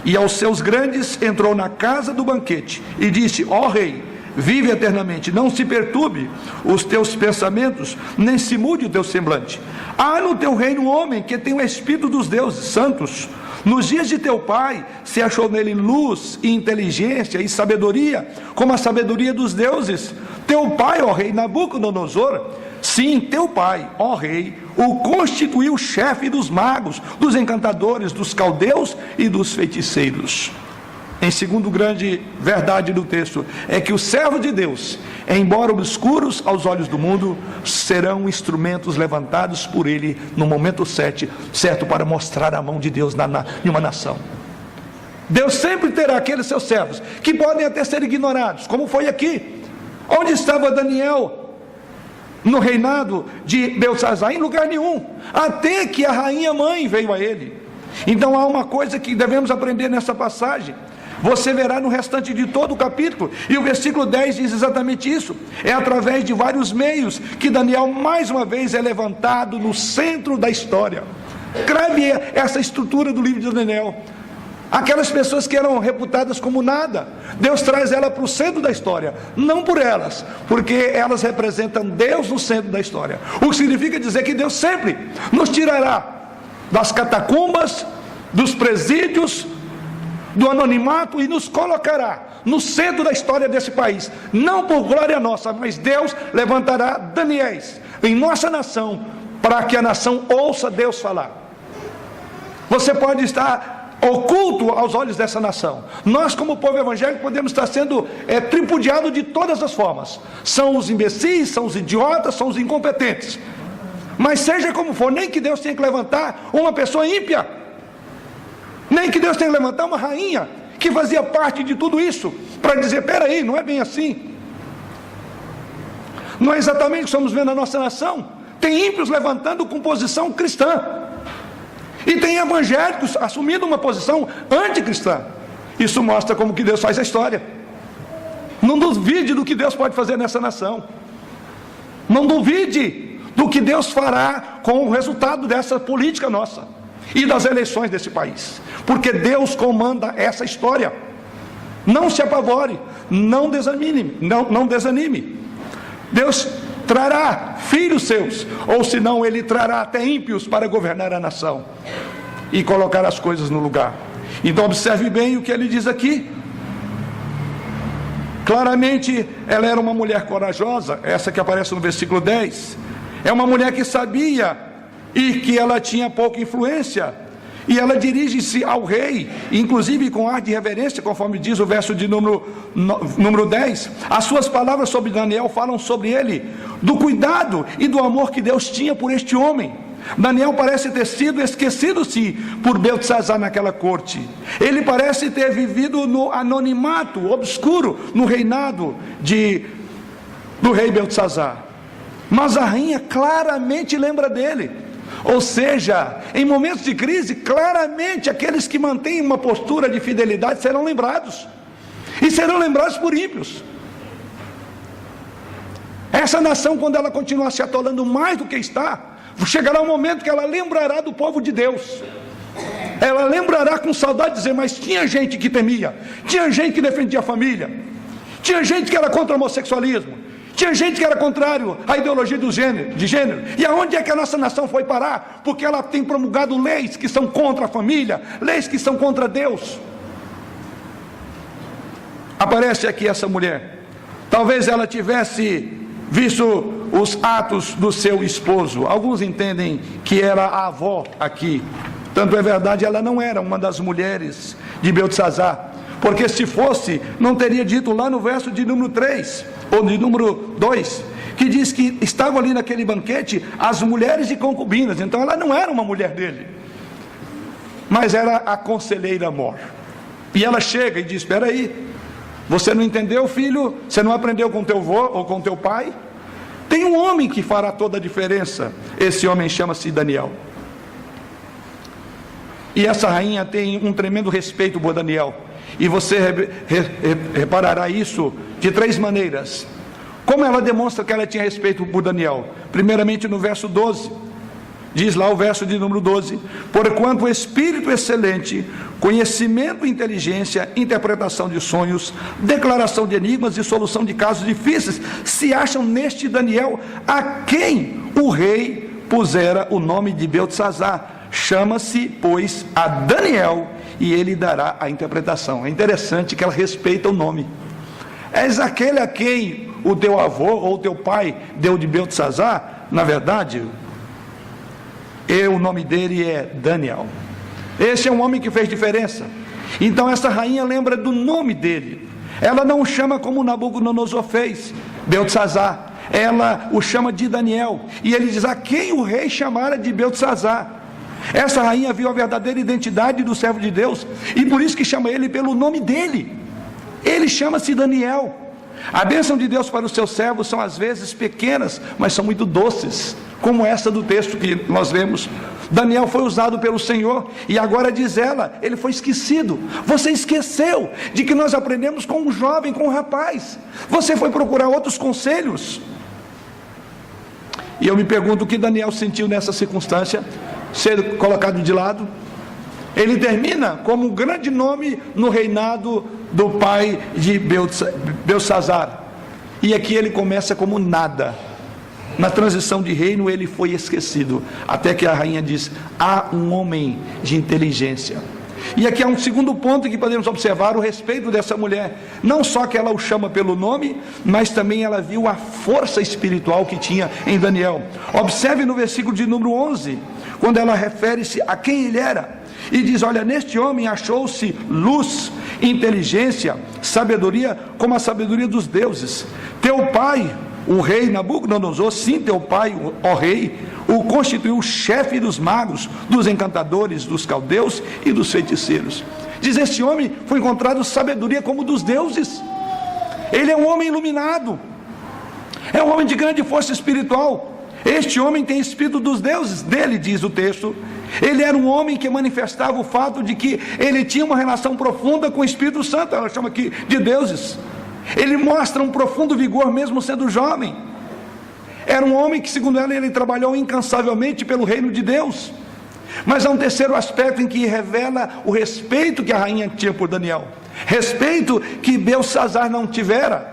S1: e aos seus grandes, entrou na casa do banquete e disse: ó rei, vive eternamente, não se perturbe os teus pensamentos, nem se mude o teu semblante. Há no teu reino um homem que tem o espírito dos deuses santos. Nos dias de teu pai se achou nele luz e inteligência e sabedoria, como a sabedoria dos deuses. Teu pai, ó rei Nabucodonosor, sim, teu pai, ó rei, o constituiu chefe dos magos, dos encantadores, dos caldeus e dos feiticeiros. em segundo grande verdade do texto, é que os servos de Deus, embora obscuros aos olhos do mundo, serão instrumentos levantados por Ele no momento certo para mostrar a mão de Deus em uma nação. Deus sempre terá aqueles seus servos que podem até ser ignorados, como foi aqui. Onde estava Daniel no reinado de Beltsazar? Em lugar nenhum, até que a rainha mãe veio a ele. Então há uma coisa que devemos aprender nessa passagem. Você verá no restante de todo o capítulo, e o versículo 10 diz exatamente isso. É através de vários meios que Daniel mais uma vez é levantado no centro da história. Grave essa estrutura do livro de Daniel. Aquelas pessoas que eram reputadas como nada, Deus traz ela para o centro da história. Não por elas, porque elas representam Deus no centro da história. O que significa dizer que Deus sempre nos tirará das catacumbas, dos presídios, do anonimato, e nos colocará no centro da história desse país. Não por glória nossa, mas Deus levantará Daniéis em nossa nação, para que a nação ouça Deus falar. Você pode estar oculto aos olhos dessa nação. Nós, como povo evangélico, podemos estar sendo tripudiados de todas as formas. São os imbecis, são os idiotas, são os incompetentes. Mas seja como for, nem que Deus tenha que levantar uma pessoa ímpia, nem que Deus tenha que levantar uma rainha que fazia parte de tudo isso, para dizer, peraí, não é bem assim. Não é exatamente o que estamos vendo na nossa nação. Tem ímpios levantando com posição cristã, e tem evangélicos assumindo uma posição anticristã. Isso mostra como que Deus faz a história. Não duvide do que Deus pode fazer nessa nação. Não duvide do que Deus fará com o resultado dessa política nossa e das eleições desse país, porque Deus comanda essa história. Não se apavore, não desanime. Deus trará filhos seus, ou senão Ele trará até ímpios para governar a nação e colocar as coisas no lugar. Então observe bem o que ele diz aqui. Claramente ela era uma mulher corajosa, essa que aparece no versículo 10. É uma mulher que sabia e que ela tinha pouca influência, e ela dirige-se ao rei, inclusive com ar de reverência, conforme diz o verso de número 10. As suas palavras sobre Daniel falam sobre ele, do cuidado e do amor que Deus tinha por este homem. Daniel parece ter sido esquecido-se por Beltsazar naquela corte. Ele parece ter vivido no anonimato obscuro no reinado do rei Beltsazar, mas a rainha claramente lembra dele. Ou seja, em momentos de crise, claramente aqueles que mantêm uma postura de fidelidade serão lembrados, e serão lembrados por ímpios. Essa nação, quando ela continuar se atolando mais do que está, chegará um momento que ela lembrará do povo de Deus. Ela lembrará com saudade de dizer, mas tinha gente que temia, tinha gente que defendia a família, tinha gente que era contra o homossexualismo, tinha gente que era contrário à ideologia de gênero. E aonde é que a nossa nação foi parar? Porque ela tem promulgado leis que são contra a família, leis que são contra Deus. Aparece aqui essa mulher. Talvez ela tivesse visto os atos do seu esposo. Alguns entendem que era a avó aqui. Tanto é verdade, ela não era uma das mulheres de Beltsazar, porque se fosse, não teria dito lá no verso de número 3, ou de número 2, que diz que estavam ali naquele banquete as mulheres e concubinas. Então ela não era uma mulher dele, mas era a conselheira mor. E ela chega e diz, espera aí, você não entendeu, filho? Você não aprendeu com teu avô ou com teu pai? Tem um homem que fará toda a diferença. Esse homem chama-se Daniel. E essa rainha tem um tremendo respeito por Daniel. E você reparará isso de 3 maneiras. Como ela demonstra que ela tinha respeito por Daniel? Primeiramente no verso 12. Diz lá o verso de número 12: porquanto o espírito excelente, conhecimento e inteligência, interpretação de sonhos, declaração de enigmas e solução de casos difíceis, se acham neste Daniel, a quem o rei pusera o nome de Beltsazar. Chama-se, pois, a Daniel, e ele dará a interpretação. É interessante que ela respeita o nome. És aquele a quem o teu avô ou o teu pai deu de Beltsazar? Na verdade, o nome dele é Daniel. Esse é um homem que fez diferença. Então essa rainha lembra do nome dele. Ela não o chama como Nabucodonosor fez, Beltesazar. Ela o chama de Daniel. E ele diz: a quem o rei chamara de Beltesazar. Essa rainha viu a verdadeira identidade do servo de Deus, e por isso que chama ele pelo nome dele. Ele chama-se Daniel. A bênção de Deus para os seus servos são às vezes pequenas, mas são muito doces, como essa do texto que nós lemos. Daniel foi usado pelo Senhor, e agora diz ela, ele foi esquecido. Você esqueceu de que nós aprendemos com um jovem, com um rapaz. Você foi procurar outros conselhos. E eu me pergunto o que Daniel sentiu nessa circunstância, ser colocado de lado. Ele termina como um grande nome no reinado do pai de Beltesazar. E aqui ele começa como nada. Na transição de reino ele foi esquecido. Até que a rainha diz: há um homem de inteligência. E aqui há um segundo ponto que podemos observar: o respeito dessa mulher. Não só que ela o chama pelo nome, mas também ela viu a força espiritual que tinha em Daniel. Observe no versículo de número 11, quando ela refere-se a quem ele era. E diz: olha, neste homem achou-se luz, inteligência, sabedoria, como a sabedoria dos deuses. Teu pai, o rei Nabucodonosor, sim, teu pai, ó rei, o constituiu chefe dos magos, dos encantadores, dos caldeus e dos feiticeiros. Diz: este homem foi encontrado sabedoria como dos deuses. Ele é um homem iluminado, é um homem de grande força espiritual. Este homem tem espírito dos deuses. Dele, diz o texto, ele era um homem que manifestava o fato de que ele tinha uma relação profunda com o Espírito Santo. Ela chama aqui de deuses. Ele mostra um profundo vigor mesmo sendo jovem. Era um homem que, segundo ela, ele trabalhou incansavelmente pelo reino de Deus. Mas há um terceiro aspecto em que revela o respeito que a rainha tinha por Daniel, respeito que Beltesazar não tivera.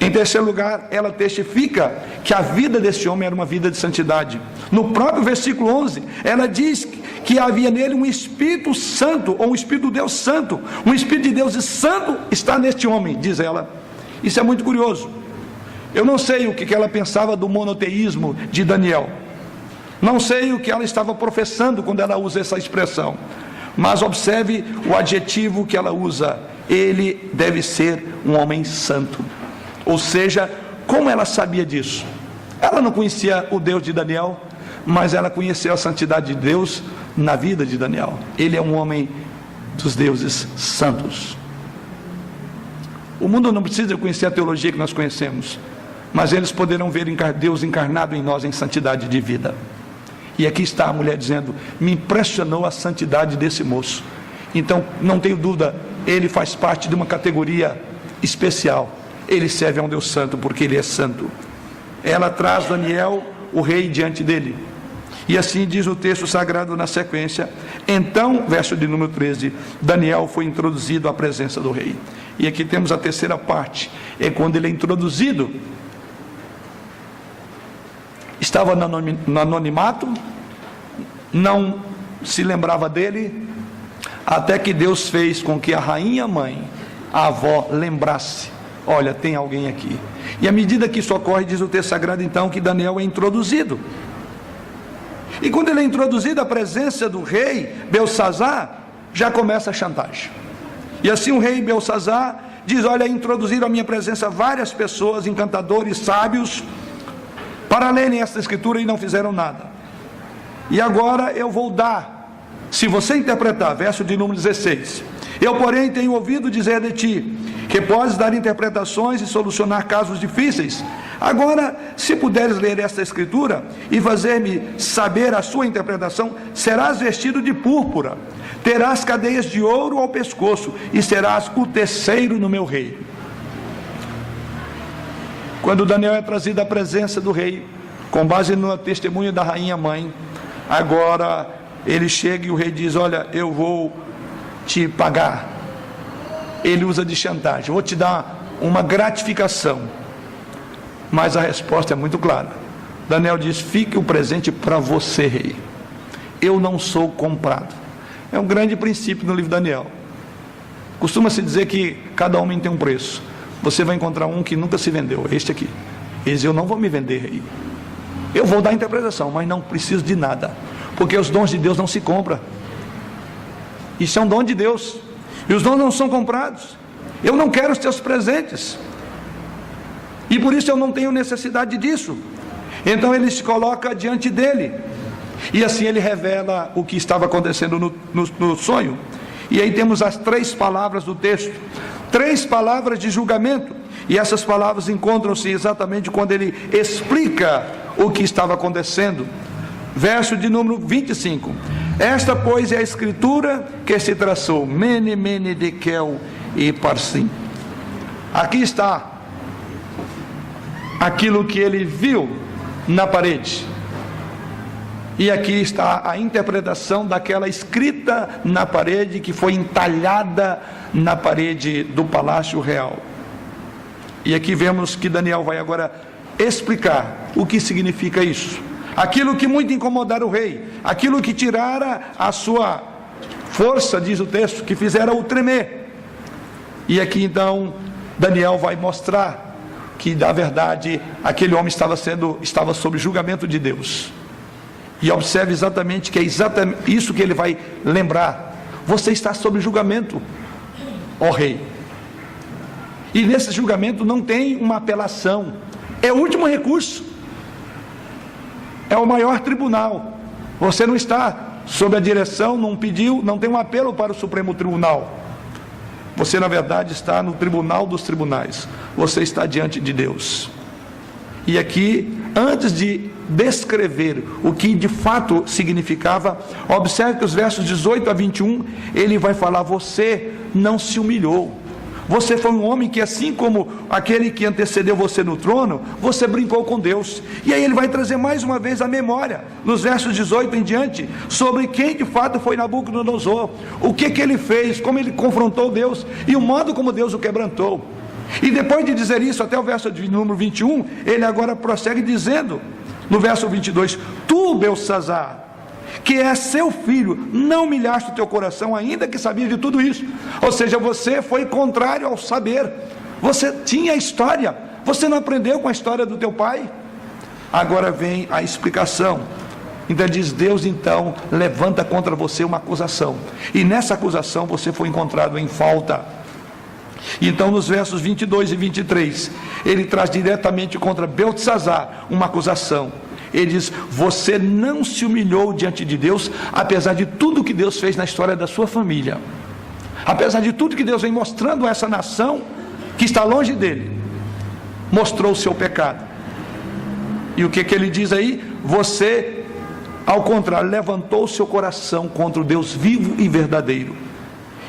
S1: Em terceiro lugar, ela testifica que a vida desse homem era uma vida de santidade. No próprio versículo 11, ela diz que havia nele um Espírito Santo, ou um Espírito de Deus Santo. Um Espírito de Deus Santo está neste homem, diz ela. Isso é muito curioso. Eu não sei o que ela pensava do monoteísmo de Daniel. Não sei o que ela estava professando quando ela usa essa expressão. Mas observe o adjetivo que ela usa: ele deve ser um homem santo. Ou seja, como ela sabia disso? Ela não conhecia o Deus de Daniel, mas ela conheceu a santidade de Deus na vida de Daniel. Ele é um homem dos deuses santos. O mundo não precisa conhecer a teologia que nós conhecemos, mas eles poderão ver Deus encarnado em nós em santidade de vida. E aqui está a mulher dizendo: me impressionou a santidade desse moço. Então, não tenho dúvida, ele faz parte de uma categoria especial. Ele serve a um Deus santo porque ele é santo. Ela traz Daniel, o rei, diante dele. E assim diz o texto sagrado na sequência. Então, verso de número 13, Daniel foi introduzido à presença do rei. E aqui temos a terceira parte. É quando ele é introduzido. Estava no anonimato, não se lembrava dele, até que Deus fez com que a rainha mãe, a avó, lembrasse: olha, tem alguém aqui. E à medida que isso ocorre, diz o texto sagrado então, que Daniel é introduzido. E quando ele é introduzido à presença do rei Beltesazar, já começa a chantagem. E assim o rei Beltesazar diz: olha, introduziram à minha presença várias pessoas, encantadores, sábios, para lerem esta escritura, e não fizeram nada. E agora eu vou dar, se você interpretar, verso de número 16: eu, porém, tenho ouvido dizer de ti que podes dar interpretações e solucionar casos difíceis. Agora, se puderes ler esta escritura e fazer-me saber a sua interpretação, serás vestido de púrpura, terás cadeias de ouro ao pescoço e serás o terceiro no meu rei. Quando Daniel é trazido à presença do rei, com base no testemunho da rainha mãe, agora ele chega e o rei diz: olha, eu vou te pagar. Ele usa de chantagem: vou te dar uma gratificação. Mas a resposta é muito clara. Daniel diz: fique o presente para você, rei. Eu não sou comprado. É um grande princípio no livro de Daniel. Costuma-se dizer que cada homem tem um preço. Você vai encontrar um que nunca se vendeu, este aqui. Ele diz: eu não vou me vender, rei. Eu vou dar a interpretação, mas não preciso de nada, porque os dons de Deus não se compram. Isso é um dom de Deus, e os dons não são comprados. Eu não quero os teus presentes, e por isso eu não tenho necessidade disso. Então ele se coloca diante dele, e assim ele revela o que estava acontecendo no sonho. E aí temos as 3 palavras do texto, 3 palavras de julgamento, e essas palavras encontram-se exatamente quando ele explica o que estava acontecendo. Verso de número 25: esta, pois, é a escritura que se traçou, Mene, Mene, Tekel e Parsim. Aqui está aquilo que ele viu na parede, e aqui está a interpretação daquela escrita na parede, que foi entalhada na parede do palácio real. E aqui vemos que Daniel vai agora explicar o que significa isso. Aquilo que muito incomodara o rei, aquilo que tirara a sua força, diz o texto, que fizera-o tremer. E aqui então Daniel vai mostrar que, na verdade, aquele homem estava sob julgamento de Deus. E observe exatamente que é exatamente isso que ele vai lembrar: você está sob julgamento, ó rei. E nesse julgamento não tem uma apelação, é o último recurso, é o maior tribunal. Você não está sob a direção, não pediu, não tem um apelo para o Supremo Tribunal. Você, na verdade, está no tribunal dos tribunais, você está diante de Deus. E aqui, antes de descrever o que de fato significava, observe que os versos 18 a 21, ele vai falar: você não se humilhou, você foi um homem que, assim como aquele que antecedeu você no trono, você brincou com Deus. E aí ele vai trazer mais uma vez a memória, nos versos 18 em diante, sobre quem de fato foi Nabucodonosor, o que ele fez, como ele confrontou Deus, e o modo como Deus o quebrantou. E depois de dizer isso, até o verso de número 21, ele agora prossegue dizendo, no verso 22, tu, Beltsazar, que é seu filho, não humilhaste o teu coração, ainda que sabia de tudo isso. Ou seja, você foi contrário ao saber, você tinha a história, você não aprendeu com a história do teu pai. Agora vem a explicação. Então diz Deus, então levanta contra você uma acusação, e nessa acusação você foi encontrado em falta. Então nos versos 22 e 23, ele traz diretamente contra Beltsazar uma acusação. Ele diz: você não se humilhou diante de Deus, apesar de tudo que Deus fez na história da sua família, apesar de tudo que Deus vem mostrando a essa nação que está longe dele, mostrou o seu pecado. E o que ele diz aí? Você, ao contrário, levantou o seu coração contra o Deus vivo e verdadeiro.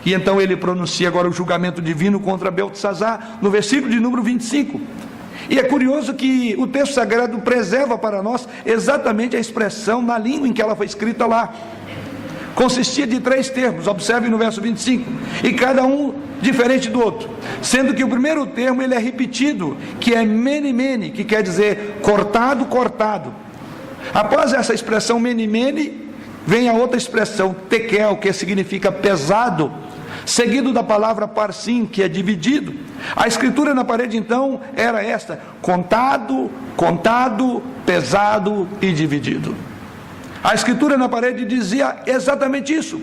S1: E então ele pronuncia agora o julgamento divino contra Beltsazar, no versículo de número 25. E é curioso que o texto sagrado preserva para nós exatamente a expressão na língua em que ela foi escrita lá. Consistia de 3 termos, observe no verso 25, e cada um diferente do outro, sendo que o primeiro termo ele é repetido, que é mene mene, que quer dizer cortado, cortado. Após essa expressão mene mene, vem a outra expressão tekel, que significa pesado, seguido da palavra parsim, que é dividido. A escritura na parede então era esta: contado, contado, pesado e dividido. A escritura na parede dizia exatamente isso.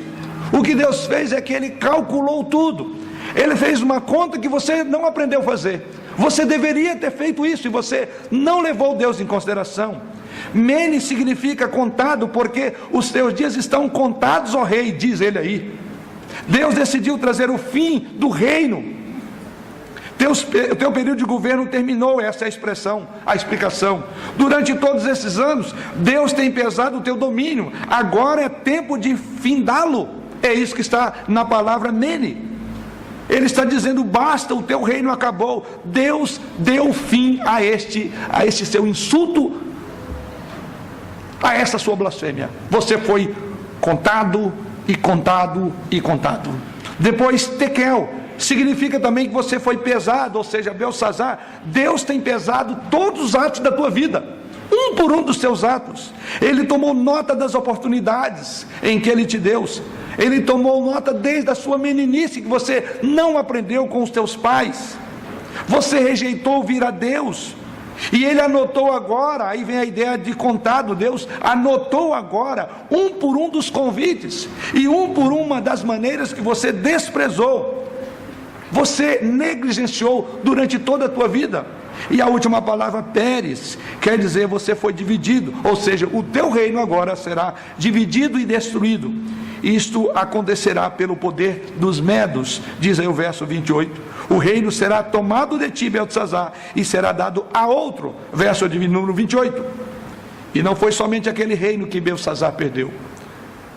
S1: O que Deus fez é que ele calculou tudo. Ele fez uma conta que você não aprendeu a fazer. Você deveria ter feito isso e você não levou Deus em consideração. Mene significa contado, porque os teus dias estão contados, ó rei, diz ele aí. Deus decidiu trazer o fim do reino. O teu período de governo terminou, essa é a expressão, a explicação. Durante todos esses anos, Deus tem pesado o teu domínio. Agora é tempo de findá-lo. É isso que está na palavra mene. Ele está dizendo: basta, o teu reino acabou. Deus deu fim a este seu insulto, a essa sua blasfêmia. Você foi contado e contado e contado. Depois tekel significa também que você foi pesado, ou seja, Beltsazar, Deus tem pesado todos os atos da tua vida, um por um dos teus atos. Ele tomou nota das oportunidades em que ele te deu. Ele tomou nota desde a sua meninice, que você não aprendeu com os teus pais. Você rejeitou ouvir a Deus. E ele anotou agora, aí vem a ideia de contado, Deus anotou agora, um por um dos convites, e um por uma das maneiras que você desprezou, você negligenciou durante toda a tua vida. E a última palavra, Peres, quer dizer você foi dividido, ou seja, o teu reino agora será dividido e destruído. Isto acontecerá pelo poder dos medos, diz aí o verso 28. O reino será tomado de ti, Beltesazar, e será dado a outro, verso de número 28. E não foi somente aquele reino que Beltesazar perdeu.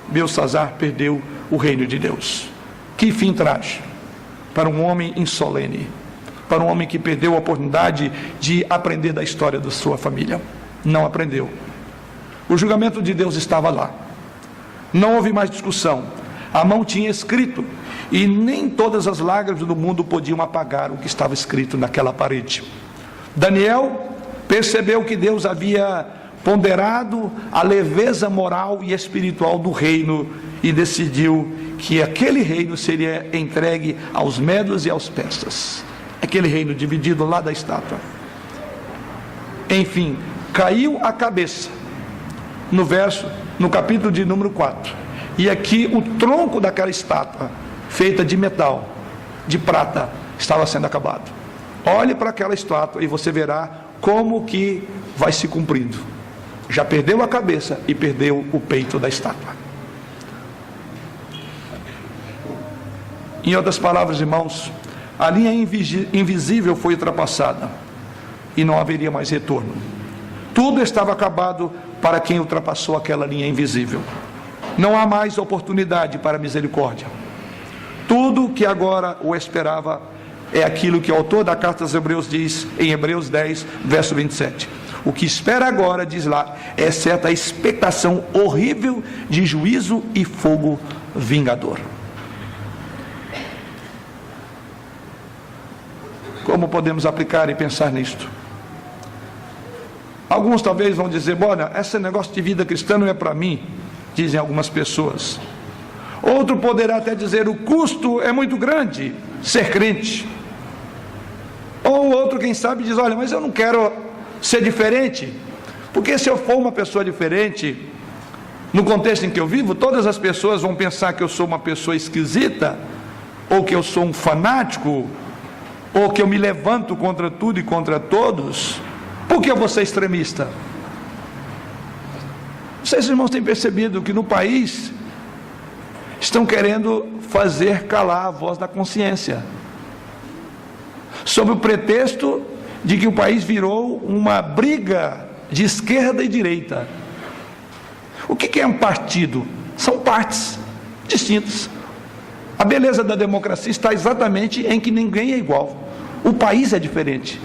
S1: Beltesazar perdeu o reino de Deus. Que fim traz para um homem insolene, para um homem que perdeu a oportunidade de aprender da história da sua família? Não aprendeu. O julgamento de Deus estava lá. Não houve mais discussão. A mão tinha escrito, e nem todas as lágrimas do mundo podiam apagar o que estava escrito naquela parede. Daniel percebeu que Deus havia ponderado a leveza moral e espiritual do reino e decidiu que aquele reino seria entregue aos medos e aos persas. Aquele reino dividido lá da estátua. Enfim, caiu a cabeça no capítulo de número 4. E aqui o tronco daquela estátua, feita de metal, de prata, estava sendo acabado. Olhe para aquela estátua e você verá como que vai se cumprindo. Já perdeu a cabeça e perdeu o peito da estátua. Em outras palavras, irmãos, a linha invisível foi ultrapassada e não haveria mais retorno. Tudo estava acabado para quem ultrapassou aquela linha invisível. Não há mais oportunidade para misericórdia. Tudo que agora o esperava é aquilo que o autor da carta aos Hebreus diz em Hebreus 10, verso 27. O que espera agora, diz lá, é certa expectação horrível de juízo e fogo vingador. Como podemos aplicar e pensar nisto? Alguns talvez vão dizer, olha, esse negócio de vida cristã não é para mim, dizem algumas pessoas. Outro poderá até dizer, o custo é muito grande ser crente. Ou outro, quem sabe, diz, olha, mas eu não quero ser diferente, porque se eu for uma pessoa diferente, no contexto em que eu vivo, todas as pessoas vão pensar que eu sou uma pessoa esquisita, ou que eu sou um fanático, ou que eu me levanto contra tudo e contra todos. Por que eu vou ser extremista? Vocês, irmãos, têm percebido que no país estão querendo fazer calar a voz da consciência, sob o pretexto de que o país virou uma briga de esquerda e direita. O que é um partido? São partes distintas. A beleza da democracia está exatamente em que ninguém é igual. O país é diferente.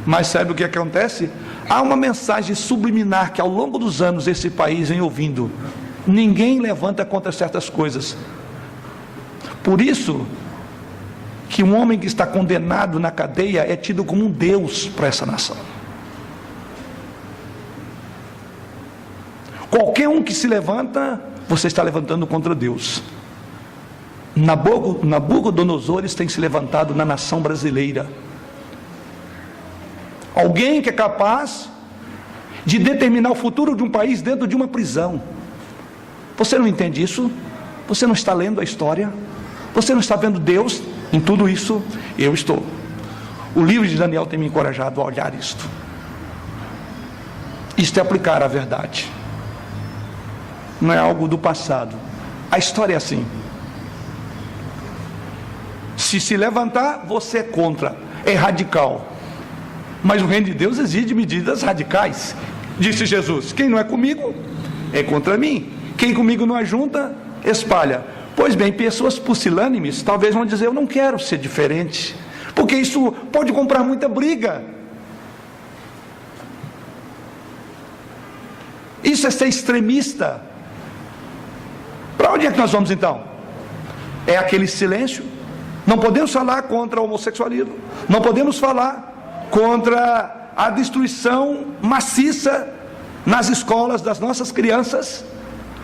S1: Mas sabe o que acontece? Há uma mensagem subliminar que ao longo dos anos esse país vem ouvindo. Ninguém levanta contra certas coisas. Por isso que um homem que está condenado na cadeia é tido como um Deus para essa nação. Qualquer um que se levanta, você está levantando contra Deus. Nabucodonosor tem se levantado na nação brasileira. Alguém que é capaz de determinar o futuro de um país dentro de uma prisão. Você não entende isso? Você não está lendo a história? Você não está vendo Deus em tudo isso? Eu estou. O livro de Daniel tem me encorajado a olhar isto. Isto é aplicar a verdade. Não é algo do passado. A história é assim. Se levantar, você é contra, é radical. Mas o reino de Deus exige medidas radicais. Disse Jesus, quem não é comigo, é contra mim. Quem comigo não ajunta, espalha. Pois bem, pessoas pusilânimes talvez vão dizer, eu não quero ser diferente, porque isso pode comprar muita briga. Isso é ser extremista. Para onde é que nós vamos então? É aquele silêncio. Não podemos falar contra o homossexualismo, não podemos falar contra a destruição maciça nas escolas das nossas crianças,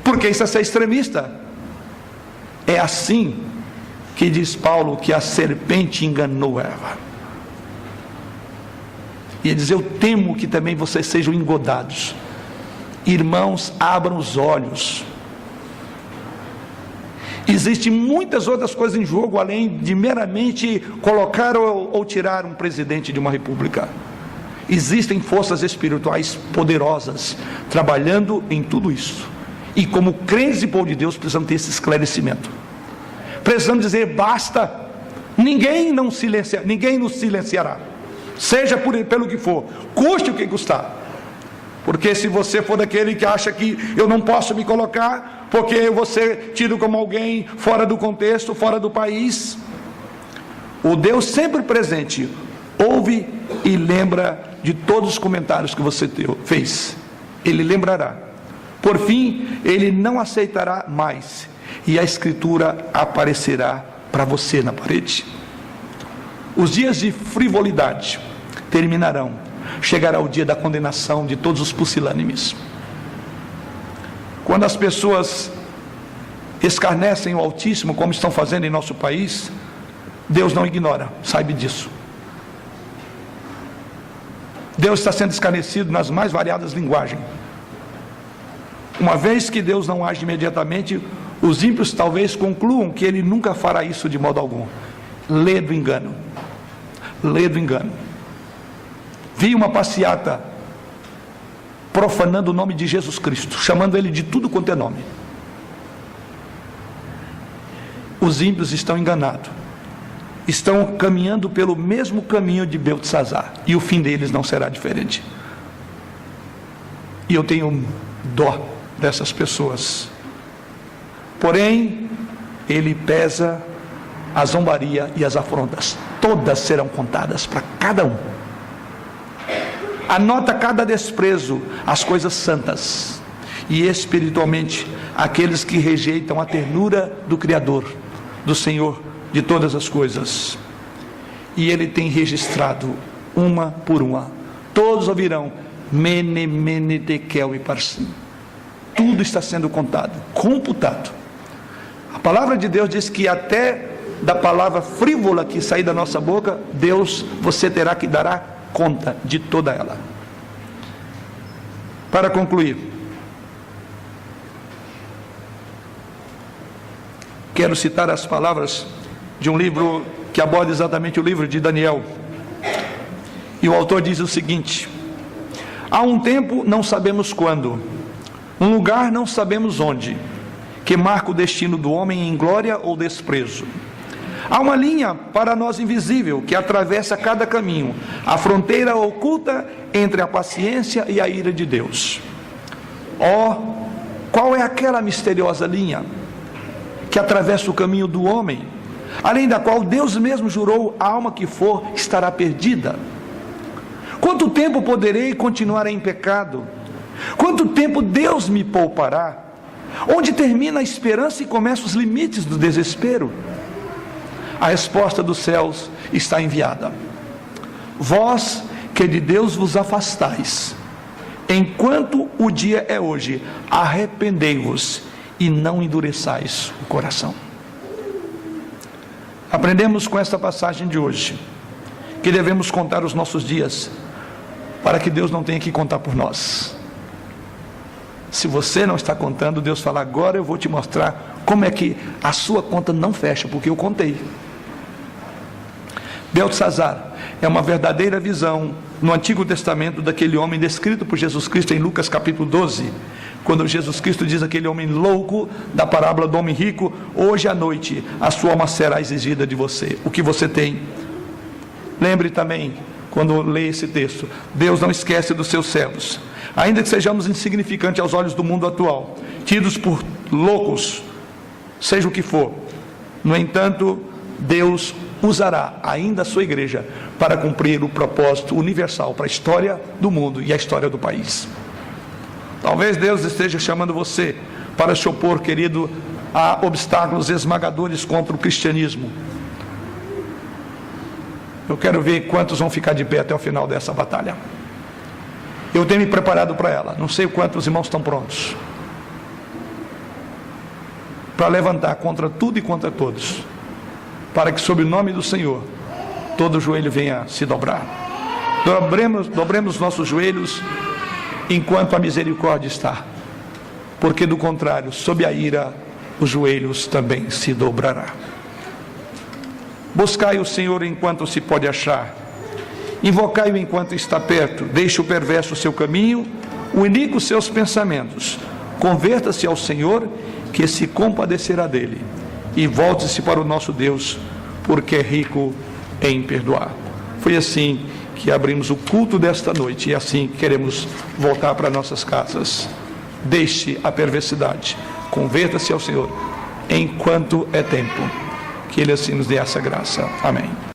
S1: porque isso é ser extremista. É assim que diz Paulo que a serpente enganou Eva. E ele diz: eu temo que também vocês sejam engodados. Irmãos, abram os olhos. Existem muitas outras coisas em jogo, além de meramente colocar ou tirar um presidente de uma república. Existem forças espirituais poderosas trabalhando em tudo isso. E como crentes e povo de Deus, precisamos ter esse esclarecimento. Precisamos dizer: basta. Ninguém nos silenciará, seja pelo que for, custe o que custar. Porque se você for daquele que acha que eu não posso me colocar, porque eu vou ser tido como alguém fora do contexto, fora do país, o Deus sempre presente ouve e lembra de todos os comentários que você fez. Ele lembrará. Por fim, ele não aceitará mais, e a Escritura aparecerá para você na parede. Os dias de frivolidade terminarão. Chegará o dia da condenação de todos os pusilânimes. Quando as pessoas escarnecem o Altíssimo, como estão fazendo em nosso país, Deus não ignora, saiba disso. Deus está sendo escarnecido nas mais variadas linguagens. Uma vez que Deus não age imediatamente, os ímpios talvez concluam que Ele nunca fará isso de modo algum. Lê do engano. Lê do engano. Vi uma passeata profanando o nome de Jesus Cristo, chamando Ele de tudo quanto é nome. Os ímpios estão enganados. Estão caminhando pelo mesmo caminho de Beltesazar, e o fim deles não será diferente. E eu tenho dó dessas pessoas. Porém, Ele pesa a zombaria e as afrontas. Todas serão contadas para cada um. Anota cada desprezo, as coisas santas. E espiritualmente, aqueles que rejeitam a ternura do Criador, do Senhor de todas as coisas. E Ele tem registrado uma por uma. Todos ouvirão: Mene, Mene, Tekel e Parsim. Tudo está sendo contado, computado. A palavra de Deus diz que até da palavra frívola que sair da nossa boca, Deus, você terá que dar conta de toda ela. Para concluir, quero citar as palavras de um livro que aborda exatamente o livro de Daniel. E o autor diz o seguinte: há um tempo, não sabemos quando, um lugar não sabemos onde, que marca o destino do homem em glória ou desprezo. Há uma linha para nós invisível que atravessa cada caminho, a fronteira oculta entre a paciência e a ira de Deus. Qual é aquela misteriosa linha que atravessa o caminho do homem, além da qual Deus mesmo jurou: a alma que for estará perdida? Quanto tempo poderei continuar em pecado? Quanto tempo Deus me poupará? Onde termina a esperança e começam os limites do desespero? A resposta dos céus está enviada: vós que de Deus vos afastais, enquanto o dia é hoje, arrependei-vos e não endureçais o coração. Aprendemos com esta passagem de hoje que devemos contar os nossos dias, para que Deus não tenha que contar por nós. Se você não está contando, Deus fala: agora eu vou te mostrar como é que a sua conta não fecha, porque eu contei. Beltesazar é uma verdadeira visão no Antigo Testamento daquele homem descrito por Jesus Cristo em Lucas capítulo 12, quando Jesus Cristo diz àquele homem louco da parábola do homem rico: hoje à noite a sua alma será exigida de você. O que você tem? Lembre também, quando lê esse texto, Deus não esquece dos seus servos. Ainda que sejamos insignificantes aos olhos do mundo atual, tidos por loucos, seja o que for, no entanto, Deus usará ainda a sua igreja para cumprir o propósito universal para a história do mundo e a história do país. Talvez Deus esteja chamando você para se opor, querido, a obstáculos esmagadores contra o cristianismo. Eu quero ver quantos vão ficar de pé até o final dessa batalha. Eu tenho me preparado para ela. Não sei quantos irmãos estão prontos para levantar contra tudo e contra todos, para que sob o nome do Senhor todo joelho venha se dobrar. dobremos nossos joelhos enquanto a misericórdia está, porque do contrário, sob a ira, os joelhos também se dobrará. Buscai o Senhor enquanto se pode achar, invocai-o enquanto está perto. Deixe o perverso o seu caminho, o iníquo seus pensamentos. Converta-se ao Senhor, que se compadecerá dele, e volte-se para o nosso Deus, porque é rico em perdoar. Foi assim que abrimos o culto desta noite, e assim queremos voltar para nossas casas. Deixe a perversidade, converta-se ao Senhor enquanto é tempo. Que Ele assim nos dê essa graça. Amém.